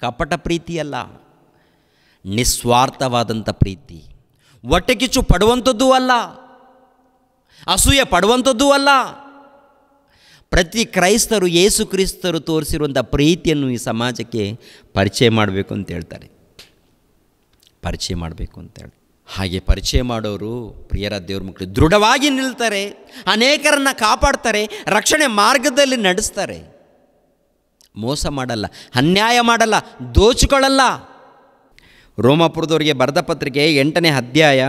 ಕಪಟ ಪ್ರೀತಿ ಅಲ್ಲ, ನಿಸ್ವಾರ್ಥವಾದಂಥ ಪ್ರೀತಿ. ಹೊಟ್ಟೆ ಕಿಚ್ಚು ಪಡುವಂಥದ್ದೂ ಅಲ್ಲ, ಅಸೂಯೆ ಪಡುವಂಥದ್ದೂ ಅಲ್ಲ. ಪ್ರತಿ ಕ್ರೈಸ್ತರು ಯೇಸು ಕ್ರಿಸ್ತರು ತೋರಿಸಿರುವಂಥ ಪ್ರೀತಿಯನ್ನು ಈ ಸಮಾಜಕ್ಕೆ ಪರಿಚಯ ಮಾಡಬೇಕು ಅಂತ ಹೇಳ್ತಾರೆ. ಪರಿಚಯ ಮಾಡಬೇಕು ಅಂತೇಳಿ ಹಾಗೆ ಪರಿಚಯ ಮಾಡೋರು ಪ್ರಿಯರ ದೇವ್ರ ಮಕ್ಕಳು ದೃಢವಾಗಿ ನಿಲ್ತಾರೆ, ಅನೇಕರನ್ನು ಕಾಪಾಡ್ತಾರೆ, ರಕ್ಷಣೆ ಮಾರ್ಗದಲ್ಲಿ ನಡೆಸ್ತಾರೆ. ಮೋಸ ಮಾಡಲ್ಲ, ಅನ್ಯಾಯ ಮಾಡಲ್ಲ, ದೋಚಿಕೊಳ್ಳಲ್ಲ. ರೋಮಾಪುರದವರಿಗೆ ಬರೆದ ಪತ್ರಿಕೆ 8ನೇ ಅಧ್ಯಾಯ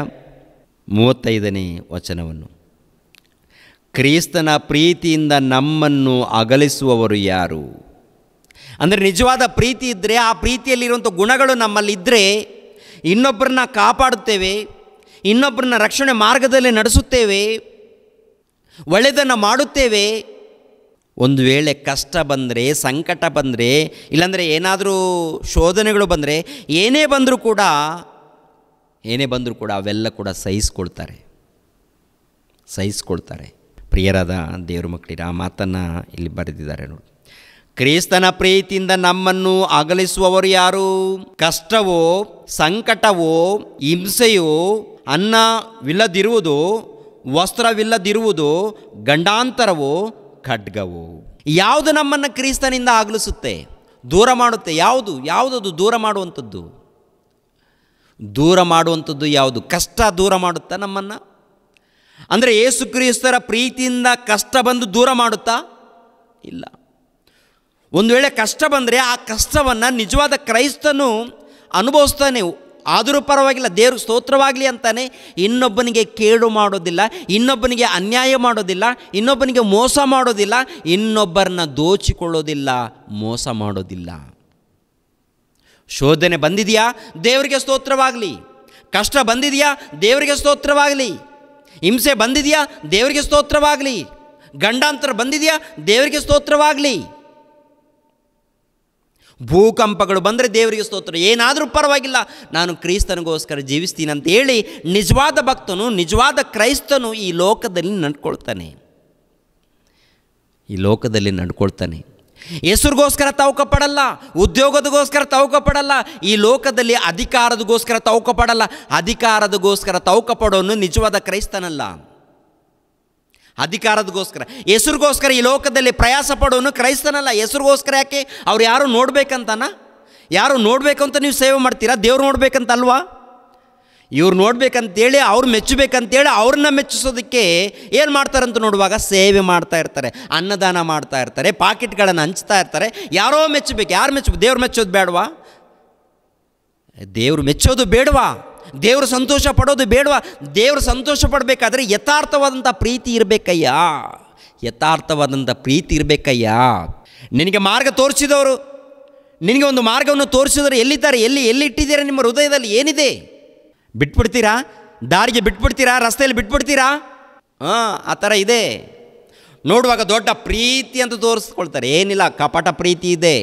35ನೇ ವಚನವನ್ನು, ಕ್ರಿಸ್ತನ ಪ್ರೀತಿಯಿಂದ ನಮ್ಮನ್ನು ಅಗಲಿಸುವವರು ಯಾರು? ಅಂದರೆ ನಿಜವಾದ ಪ್ರೀತಿ ಇದ್ದರೆ, ಆ ಪ್ರೀತಿಯಲ್ಲಿರುವಂಥ ಗುಣಗಳು ನಮ್ಮಲ್ಲಿದ್ದರೆ ಇನ್ನೊಬ್ಬರನ್ನ ಕಾಪಾಡುತ್ತೇವೆ, ಇನ್ನೊಬ್ಬರನ್ನ ರಕ್ಷಣೆ ಮಾರ್ಗದಲ್ಲಿ ನಡೆಸುತ್ತೇವೆ, ಒಳ್ಳೆಯದನ್ನು ಮಾಡುತ್ತೇವೆ. ಒಂದು ವೇಳೆ ಕಷ್ಟ ಬಂದರೆ, ಸಂಕಟ ಬಂದರೆ, ಇಲ್ಲಾಂದರೆ ಏನಾದರೂ ಶೋಧನೆಗಳು ಬಂದರೆ, ಏನೇ ಬಂದರೂ ಕೂಡ ಅವೆಲ್ಲ ಕೂಡ ಸಹಿಸ್ಕೊಳ್ತಾರೆ. ಪ್ರಿಯರಾದ ದೇವ್ರ ಮಕ್ಕಳಿರ ಆ ಮಾತನ್ನು ಇಲ್ಲಿ ಬರೆದಿದ್ದಾರೆ ನೋಡಿ. ಕ್ರಿಸ್ತನ ಪ್ರೀತಿಯಿಂದ ನಮ್ಮನ್ನು ಅಗಲಿಸುವವರು ಯಾರು? ಕಷ್ಟವೋ, ಸಂಕಟವೋ, ಹಿಂಸೆಯೋ, ಅನ್ನವಿಲ್ಲದಿರುವುದು, ವಸ್ತ್ರವಿಲ್ಲದಿರುವುದು, ಗಂಡಾಂತರವೋ, ಖಡ್ಗವೋ. ಯಾವುದು ನಮ್ಮನ್ನು ಕ್ರಿಸ್ತನಿಂದ ಅಗಲಿಸುತ್ತೆ, ದೂರ ಮಾಡುತ್ತೆ? ಯಾವುದದು ದೂರ ಮಾಡುವಂಥದ್ದು ಯಾವುದು? ಕಷ್ಟ ದೂರ ಮಾಡುತ್ತಾ ನಮ್ಮನ್ನು? ಅಂದರೆ ಯೇಸು ಕ್ರಿಸ್ತರ ಪ್ರೀತಿಯಿಂದ ಕಷ್ಟ ಬಂದು ದೂರ ಮಾಡುತ್ತಾ? ಇಲ್ಲ. ಒಂದು ವೇಳೆ ಕಷ್ಟ ಬಂದರೆ ಆ ಕಷ್ಟವನ್ನು ನಿಜವಾದ ಕ್ರೈಸ್ತನು ಅನುಭವಿಸ್ತಾನೆ. ಆದರೂ ಪರವಾಗಿಲ್ಲ, ದೇವ್ರ ಸ್ತೋತ್ರವಾಗಲಿ ಅಂತಾನೆ. ಇನ್ನೊಬ್ಬನಿಗೆ ಕೇಡು ಮಾಡೋದಿಲ್ಲ, ಇನ್ನೊಬ್ಬನಿಗೆ ಅನ್ಯಾಯ ಮಾಡೋದಿಲ್ಲ, ಇನ್ನೊಬ್ಬನಿಗೆ ಮೋಸ ಮಾಡೋದಿಲ್ಲ, ಇನ್ನೊಬ್ಬರನ್ನ ದೋಚಿಕೊಳ್ಳೋದಿಲ್ಲ, ಮೋಸ ಮಾಡೋದಿಲ್ಲ. ಶೋಧನೆ ಬಂದಿದೆಯಾ? ದೇವರಿಗೆ ಸ್ತೋತ್ರವಾಗಲಿ. ಕಷ್ಟ ಬಂದಿದೆಯಾ? ದೇವರಿಗೆ ಸ್ತೋತ್ರವಾಗಲಿ. ಹಿಂಸೆ ಬಂದಿದೆಯಾ? ದೇವರಿಗೆ ಸ್ತೋತ್ರವಾಗಲಿ. ಗಂಡಾಂತರ ಬಂದಿದೆಯಾ? ದೇವರಿಗೆ ಸ್ತೋತ್ರವಾಗಲಿ. ಭೂಕಂಪಗಳು ಬಂದರೆ ದೇವರಿಗೆ ಸ್ತೋತ್ರ. ಏನಾದರೂ ಪರವಾಗಿಲ್ಲ, ನಾನು ಕ್ರಿಸ್ತನಿಗೋಸ್ಕರ ಜೀವಿಸ್ತೀನಿ ಅಂತ ಹೇಳಿ ನಿಜವಾದ ಭಕ್ತನು, ನಿಜವಾದ ಕ್ರೈಸ್ತನು ಈ ಲೋಕದಲ್ಲಿ ನಡ್ಕೊಳ್ತಾನೆ. ಹೆಸರಿಗೋಸ್ಕರ ತವಕಪಡಲ್ಲ, ಉದ್ಯೋಗದಗೋಸ್ಕರ ತವಕಪಡಲ್ಲ, ಈ ಲೋಕದಲ್ಲಿ ಅಧಿಕಾರದಗೋಸ್ಕರ ತವಕಪಡಲ್ಲ. ಅಧಿಕಾರದಗೋಸ್ಕರ ತವಕಪಡೋನು ನಿಜವಾದ ಕ್ರೈಸ್ತನಲ್ಲ. ಅಧಿಕಾರದಗೋಸ್ಕರ, ಹೆಸರಿಗೋಸ್ಕರ ಈ ಲೋಕದಲ್ಲಿ ಪ್ರಯಾಸ ಪಡೋನು ಕ್ರೈಸ್ತನಲ್ಲ. ಹೆಸರಿಗೋಸ್ಕರ ಯಾಕೆ? ಅವ್ರು ಯಾರು ನೋಡ್ಬೇಕಂತನ? ಯಾರು ನೋಡಬೇಕಂತ ನೀವು ಸೇವೆ ಮಾಡ್ತೀರಾ? ದೇವ್ರು ನೋಡ್ಬೇಕಂತ ಅಲ್ವಾ? ಇವ್ರು ನೋಡ್ಬೇಕಂತೇಳಿ, ಅವ್ರು ಮೆಚ್ಚಬೇಕಂತೇಳಿ ಅವ್ರನ್ನ ಮೆಚ್ಚಿಸೋದಕ್ಕೆ ಏನು ಮಾಡ್ತಾರಂತ ನೋಡುವಾಗ ಸೇವೆ ಮಾಡ್ತಾ ಇರ್ತಾರೆ, ಅನ್ನದಾನ ಮಾಡ್ತಾ ಇರ್ತಾರೆ, ಪಾಕೆಟ್ಗಳನ್ನು ಹಂಚ್ತಾ ಇರ್ತಾರೆ. ಯಾರೋ ಮೆಚ್ಚಬೇಕು. ಯಾರು ಮೆಚ್ಚಬೇಕು? ದೇವ್ರು ಮೆಚ್ಚೋದು ಬೇಡವಾ? ದೇವರು ಮೆಚ್ಚೋದು ಬೇಡವಾ? ದೇವರು ಸಂತೋಷ ಪಡೋದು ಬೇಡವಾ? ದೇವರು ಸಂತೋಷ ಪಡಬೇಕಾದ್ರೆ ಯಥಾರ್ಥವಾದಂಥ ಪ್ರೀತಿ ಇರಬೇಕಯ್ಯ. ಯಥಾರ್ಥವಾದಂಥ ಪ್ರೀತಿ ಇರಬೇಕಯ್ಯ. ನಿನಗೆ ಮಾರ್ಗ ತೋರಿಸಿದವರು, ನಿನಗೆ ಒಂದು ಮಾರ್ಗವನ್ನು ತೋರಿಸಿದವರು ಎಲ್ಲಿದ್ದಾರೆ? ಎಲ್ಲಿ ಇಟ್ಟಿದ್ದೀರಾ? ನಿಮ್ಮ ಹೃದಯದಲ್ಲಿ ಏನಿದೆ? ಬಿಟ್ಬಿಡ್ತೀರಾ? ದಾರಿಗೆ ಬಿಟ್ಬಿಡ್ತೀರಾ? ರಸ್ತೆಯಲ್ಲಿ ಬಿಟ್ಬಿಡ್ತೀರಾ? ಆ ಥರ ಇದೆ. ನೋಡುವಾಗ ದೊಡ್ಡ ಪ್ರೀತಿ ಅಂತ ತೋರಿಸ್ಕೊಳ್ತಾರೆ. ಏನಿಲ್ಲ, ಕಪಟ ಪ್ರೀತಿ ಇದೆ.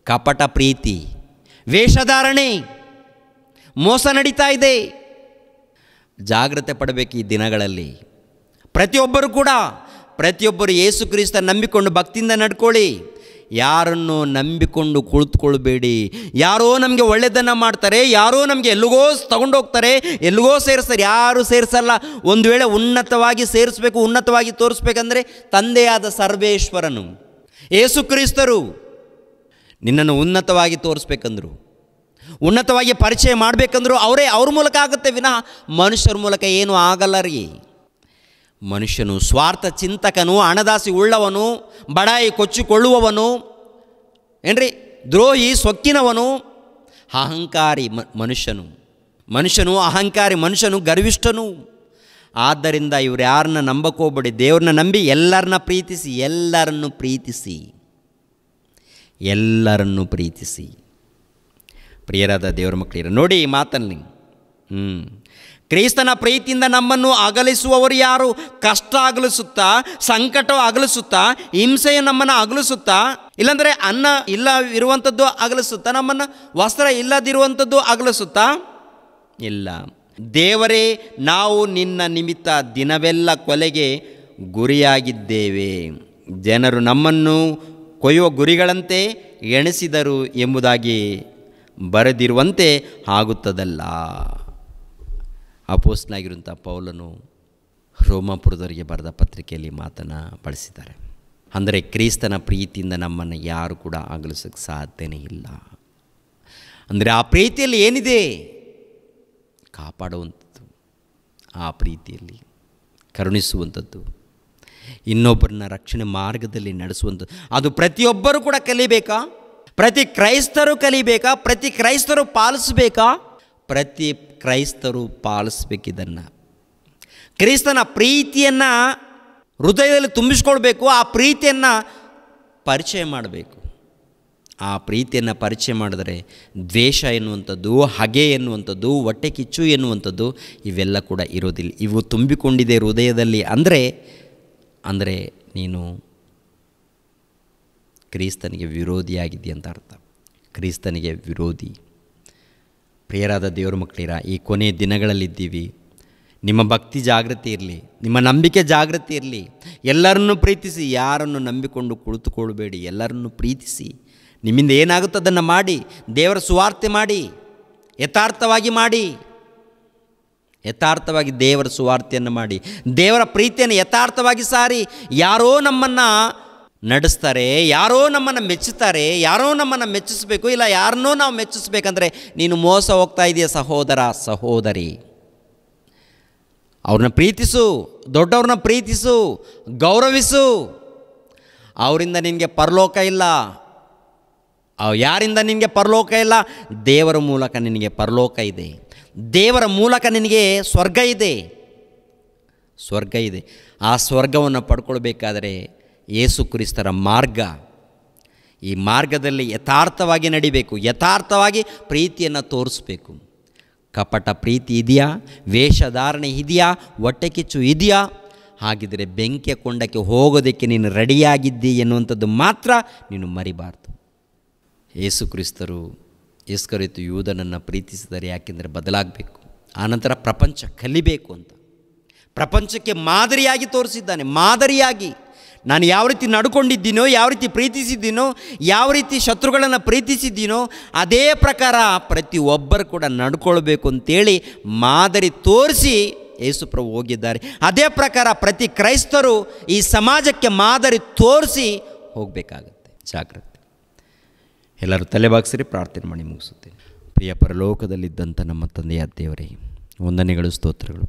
ಕಪಟ ಪ್ರೀತಿ, ವೇಷಧಾರಣೆ, ಮೋಸ ನಡೀತಾ ಇದೆ. ಜಾಗ್ರತೆ ಪಡಬೇಕು ಈ ದಿನಗಳಲ್ಲಿ. ಪ್ರತಿಯೊಬ್ಬರು ಯೇಸು ಕ್ರಿಸ್ತ ನಂಬಿಕೊಂಡು ಭಕ್ತಿಯಿಂದ ನಡ್ಕೊಳ್ಳಿ. ಯಾರನ್ನು ನಂಬಿಕೊಂಡು ಕುಳಿತುಕೊಳ್ಬೇಡಿ. ಯಾರೋ ನಮಗೆ ಒಳ್ಳೆಯದನ್ನು ಮಾಡ್ತಾರೆ, ಯಾರೋ ನಮಗೆ ಎಲ್ಲಿಗೋ ತಗೊಂಡೋಗ್ತಾರೆ, ಎಲ್ಲಿಗೋ ಸೇರಿಸ್ತಾರೆ. ಯಾರೂ ಸೇರಿಸಲ್ಲ. ಒಂದು ವೇಳೆ ಉನ್ನತವಾಗಿ ಸೇರಿಸ್ಬೇಕು, ಉನ್ನತವಾಗಿ ತೋರಿಸ್ಬೇಕಂದ್ರೆ ತಂದೆಯಾದ ಸರ್ವೇಶ್ವರನು ಯೇಸು ಕ್ರಿಸ್ತರು ನಿನ್ನನ್ನು ಉನ್ನತವಾಗಿ ತೋರಿಸ್ಬೇಕಂದ್ರು, ಉನ್ನತವಾಗಿ ಪರಿಚಯ ಮಾಡಬೇಕಂದ್ರು ಅವ್ರ ಮೂಲಕ ಆಗುತ್ತೆ ವಿನಃ ಮನುಷ್ಯರ ಮೂಲಕ ಏನೂ ಆಗಲ್ಲ ರೀ. ಮನುಷ್ಯನು ಸ್ವಾರ್ಥ ಚಿಂತಕನು, ಹಣದಾಸಿ ಉಳ್ಳವನು, ಬಡಾಯಿ ಕೊಚ್ಚಿಕೊಳ್ಳುವವನು, ಏನ್ರಿ, ದ್ರೋಹಿ, ಸೊಕ್ಕಿನವನು, ಅಹಂಕಾರಿ ಮನುಷ್ಯನು ಅಹಂಕಾರಿ, ಮನುಷ್ಯನು ಗರ್ವಿಷ್ಠನು. ಆದ್ದರಿಂದ ಇವ್ರು ಯಾರನ್ನ ನಂಬಕೋಬೇಡಿ. ದೇವ್ರನ್ನ ನಂಬಿ ಎಲ್ಲರನ್ನ ಪ್ರೀತಿಸಿ. ಪ್ರಿಯರಾದ ದೇವರ ಮಕ್ಕಳಿರ, ನೋಡಿ ಈ ಮಾತಲ್ಲಿ ಕ್ರಿಸ್ತನ ಪ್ರೀತಿಯಿಂದ ನಮ್ಮನ್ನು ಅಗಲಿಸುವವರು ಯಾರು? ಕಷ್ಟ ಅಗಲಿಸುತ್ತಾ, ಸಂಕಟ ಅಗಲಿಸುತ್ತಾ, ಹಿಂಸೆಯು ನಮ್ಮನ್ನು ಅಗಲಿಸುತ್ತಾ, ಇಲ್ಲಾಂದರೆ ಅನ್ನ ಇಲ್ಲ ಇರುವಂಥದ್ದು ಅಗಲಿಸುತ್ತಾ, ನಮ್ಮನ್ನು ವಸ್ತ್ರ ಇಲ್ಲದಿರುವಂಥದ್ದು ಅಗಲಿಸುತ್ತಾ? ಇಲ್ಲ. ದೇವರೇ, ನಾವು ನಿನ್ನ ನಿಮಿತ್ತ ದಿನವೆಲ್ಲ ಕೊಲೆಗೆ ಗುರಿಯಾಗಿದ್ದೇವೆ. ಜನರು ನಮ್ಮನ್ನು ಕೊಯ್ಯುವ ಗುರಿಗಳಂತೆ ಎಣಿಸಿದರು ಎಂಬುದಾಗಿ ಬರೆದಿರುವಂತೆ ಆಗುತ್ತದಲ್ಲ. ಅಪೊಸ್ತಲನಾಗಿರುವಂಥ ಪೌಲನು ರೋಮಾಪುರದವರಿಗೆ ಬರೆದ ಪತ್ರಿಕೆಯಲ್ಲಿ ಮಾತನ್ನು ಬಳಸಿದ್ದಾರೆ. ಅಂದರೆ ಕ್ರಿಸ್ತನ ಪ್ರೀತಿಯಿಂದ ನಮ್ಮನ್ನು ಯಾರು ಕೂಡ ಅಗಲಿಸೋಕ್ಕೆ ಸಾಧ್ಯನೇ ಇಲ್ಲ. ಅಂದರೆ ಆ ಪ್ರೀತಿಯಲ್ಲಿ ಏನಿದೆ? ಕಾಪಾಡುವಂಥದ್ದು, ಆ ಪ್ರೀತಿಯಲ್ಲಿ ಕರುಣಿಸುವಂಥದ್ದು, ಇನ್ನೊಬ್ಬರನ್ನ ರಕ್ಷಣೆ ಮಾರ್ಗದಲ್ಲಿ ನಡೆಸುವಂಥದ್ದು. ಅದು ಪ್ರತಿಯೊಬ್ಬರೂ ಕೂಡ ಕಲಿಬೇಕಾ? ಪ್ರತಿ ಕ್ರೈಸ್ತರು ಕಲಿಬೇಕಾ? ಪ್ರತಿ ಕ್ರೈಸ್ತರು ಪಾಲಿಸಬೇಕಾ? ಪ್ರತಿ ಕ್ರೈಸ್ತರು ಪಾಲಿಸ್ಬೇಕಿದನ್ನು. ಕ್ರಿಸ್ತನ ಪ್ರೀತಿಯನ್ನು ಹೃದಯದಲ್ಲಿ ತುಂಬಿಸ್ಕೊಳ್ಬೇಕು. ಆ ಪ್ರೀತಿಯನ್ನು ಪರಿಚಯ ಮಾಡಬೇಕು. ಆ ಪ್ರೀತಿಯನ್ನು ಪರಿಚಯ ಮಾಡಿದರೆ ದ್ವೇಷ ಎನ್ನುವಂಥದ್ದು, ಹಗೆ ಎನ್ನುವಂಥದ್ದು, ಹೊಟ್ಟೆ ಕಿಚ್ಚು ಎನ್ನುವಂಥದ್ದು ಇವೆಲ್ಲ ಕೂಡ ಇರೋದಿಲ್ಲ. ಇವು ತುಂಬಿಕೊಂಡಿದೆ ಹೃದಯದಲ್ಲಿ ಅಂದರೆ ನೀನು ಕ್ರಿಸ್ತನಿಗೆ ವಿರೋಧಿಯಾಗಿದ್ದೀಯ ಅಂತ ಅರ್ಥ. ಕ್ರಿಸ್ತನಿಗೆ ವಿರೋಧಿ. ಪ್ರಿಯರಾದ ದೇವರ ಮಕ್ಕಳಿರ, ಈ ಕೊನೆಯ ದಿನಗಳಲ್ಲಿದ್ದೀವಿ. ನಿಮ್ಮ ಭಕ್ತಿ ಜಾಗೃತಿ ಇರಲಿ, ನಿಮ್ಮ ನಂಬಿಕೆ ಜಾಗೃತಿ ಇರಲಿ. ಎಲ್ಲರನ್ನೂ ಪ್ರೀತಿಸಿ, ಯಾರನ್ನು ನಂಬಿಕೊಂಡು ಕುಳಿತುಕೊಳ್ಬೇಡಿ. ಎಲ್ಲರನ್ನೂ ಪ್ರೀತಿಸಿ. ನಿಮ್ಮಿಂದ ಏನಾಗುತ್ತೋ ಅದನ್ನು ಮಾಡಿ. ದೇವರ ಸುವಾರ್ತೆ ಮಾಡಿ, ಯಥಾರ್ಥವಾಗಿ ದೇವರ ಸುವಾರ್ತೆಯನ್ನು ಮಾಡಿ. ದೇವರ ಪ್ರೀತಿಯನ್ನು ಯಥಾರ್ಥವಾಗಿ ಸಾರಿ. ಯಾರೋ ನಮ್ಮನ್ನು ನಡೆಸ್ತಾರೆ, ಯಾರೋ ನಮ್ಮನ್ನು ಮೆಚ್ಚುತ್ತಾರೆ, ಯಾರೋ ನಮ್ಮನ್ನು ಮೆಚ್ಚಿಸಬೇಕು, ಇಲ್ಲ ಯಾರನ್ನೋ ನಾವು ಮೆಚ್ಚಿಸ್ಬೇಕಂದ್ರೆ ನೀನು ಮೋಸ ಹೋಗ್ತಾ ಇದೆಯಾ ಸಹೋದರ, ಸಹೋದರಿ. ಅವ್ರನ್ನ ಪ್ರೀತಿಸು, ದೊಡ್ಡವ್ರನ್ನ ಪ್ರೀತಿಸು, ಗೌರವಿಸು. ಅವರಿಂದ ನಿನಗೆ ಪರಲೋಕ ಇಲ್ಲ. ಯಾರಿಂದ ನಿನಗೆ ಪರಲೋಕ ಇಲ್ಲ? ದೇವರ ಮೂಲಕ ನಿನಗೆ ಪರಲೋಕ ಇದೆ. ದೇವರ ಮೂಲಕ ನಿನಗೆ ಸ್ವರ್ಗ ಇದೆ. ಆ ಸ್ವರ್ಗವನ್ನು ಪಡ್ಕೊಳ್ಬೇಕಾದರೆ ಯೇಸು ಕ್ರಿಸ್ತರ ಮಾರ್ಗ, ಈ ಮಾರ್ಗದಲ್ಲಿ ಯಥಾರ್ಥವಾಗಿ ನಡಿಬೇಕು. ಯಥಾರ್ಥವಾಗಿ ಪ್ರೀತಿಯನ್ನು ತೋರಿಸ್ಬೇಕು. ಕಪಟ ಪ್ರೀತಿ ಇದೆಯಾ? ವೇಷಧಾರಣೆ ಇದೆಯಾ? ಹೊಟ್ಟೆ ಕಿಚ್ಚು ಇದೆಯಾ? ಹಾಗಿದ್ದರೆ ಬೆಂಕಿಯ ಕೊಂಡಕ್ಕೆ ಹೋಗೋದಕ್ಕೆ ನೀನು ರೆಡಿಯಾಗಿದ್ದಿ ಎನ್ನುವಂಥದ್ದು ಮಾತ್ರ ನೀನು ಮರಿಬಾರ್ದು. ಯೇಸು ಕ್ರಿಸ್ತರು ಇಸ್ಕರಿಯೋತ ಯೂದನನ್ನು ಪ್ರೀತಿಸಿದರೆ ಯಾಕೆಂದರೆ ಬದಲಾಗಬೇಕು. ಆನಂತರ ಪ್ರಪಂಚ ಕಲಿಬೇಕು ಅಂತ ಪ್ರಪಂಚಕ್ಕೆ ಮಾದರಿಯಾಗಿ ತೋರಿಸಿದ್ದಾನೆ. ಮಾದರಿಯಾಗಿ ನಾನು ಯಾವ ರೀತಿ ನಡ್ಕೊಂಡಿದ್ದೀನೋ, ಯಾವ ರೀತಿ ಪ್ರೀತಿಸಿದ್ದೀನೋ, ಯಾವ ರೀತಿ ಶತ್ರುಗಳನ್ನು ಪ್ರೀತಿಸಿದ್ದೀನೋ ಅದೇ ಪ್ರಕಾರ ಪ್ರತಿಯೊಬ್ಬರು ಕೂಡ ನಡ್ಕೊಳ್ಬೇಕು ಅಂತೇಳಿ ಮಾದರಿ ತೋರಿಸಿ ಯೇಸುಪ್ರಭು ಹೋಗಿದ್ದಾರೆ. ಅದೇ ಪ್ರಕಾರ ಪ್ರತಿ ಕ್ರೈಸ್ತರು ಈ ಸಮಾಜಕ್ಕೆ ಮಾದರಿ ತೋರಿಸಿ ಹೋಗಬೇಕಾಗತ್ತೆ. ಜಾಗ್ರತೆ. ಎಲ್ಲರೂ ತಲೆಬಾಗಿಸಿರಿ, ಪ್ರಾರ್ಥನೆ ಮಾಡಿ ಮುಗಿಸುತ್ತೇನೆ. ಪ್ರಿಯ ಪರಲೋಕದಲ್ಲಿದ್ದಂಥ ನಮ್ಮ ತಂದೆಯ ದೇವರೇ, ವಂದನೆಗಳು, ಸ್ತೋತ್ರಗಳು.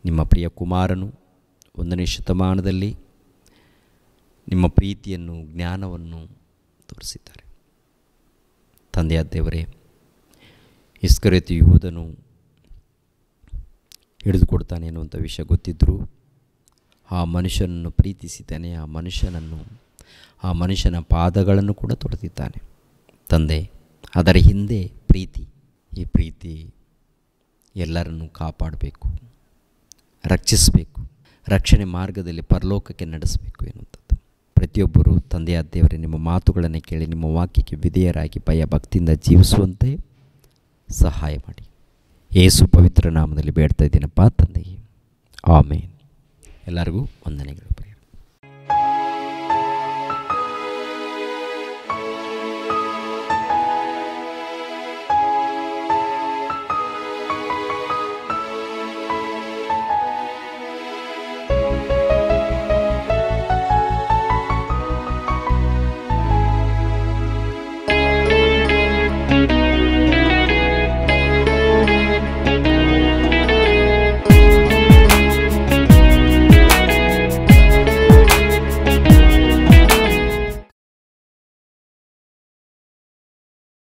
ನಿಮ್ಮ ಪ್ರಿಯ ಕುಮಾರನು 1ನೇ ಶತಮಾನದಲ್ಲಿ ನಿಮ್ಮ ಪ್ರೀತಿಯನ್ನು, ಜ್ಞಾನವನ್ನು ತೋರಿಸಿದ್ದಾರೆ. ತಂದೆಯ ದೇವರೇ, ಇಸ್ಕರಿಯೋತ ಯೂದನು ಹಿಡಿದುಕೊಡ್ತಾನೆ ಎನ್ನುವಂಥ ವಿಷಯ ಗೊತ್ತಿದ್ದರೂ ಆ ಮನುಷ್ಯನನ್ನು ಪ್ರೀತಿಸಿದ್ದಾನೆ. ಆ ಮನುಷ್ಯನ ಪಾದಗಳನ್ನು ಕೂಡ ತೊಳೆದಿದ್ದಾನೆ. ತಂದೆ, ಅದರ ಹಿಂದೆ ಪ್ರೀತಿ. ಈ ಪ್ರೀತಿ ಎಲ್ಲರನ್ನೂ ಕಾಪಾಡಬೇಕು, ರಕ್ಷಿಸಬೇಕು, ರಕ್ಷಣೆ ಮಾರ್ಗದಲ್ಲಿ ಪರಲೋಕಕ್ಕೆ ನಡೆಸಬೇಕು ಎನ್ನುವಂಥದ್ದು. ಪ್ರತಿಯೊಬ್ಬರು ತಂದೆಯ ದೇವರೇ, ನಿಮ್ಮ ಮಾತುಗಳನ್ನು ಕೇಳಿ ನಿಮ್ಮ ವಾಕ್ಯಕ್ಕೆ ವಿಧೇಯರಾಗಿ ಭಯ ಭಕ್ತಿಯಿಂದ ಜೀವಿಸುವಂತೆ ಸಹಾಯ ಮಾಡಿ. ಯೇಸು ಪವಿತ್ರ ನಾಮದಲ್ಲಿ ಬೇಡ್ತಾ ಇದ್ದೀನಪ್ಪ ತಂದೆಯೇ, ಆಮೇನ್. ಎಲ್ಲರಿಗೂ ವಂದನೆಗಳು.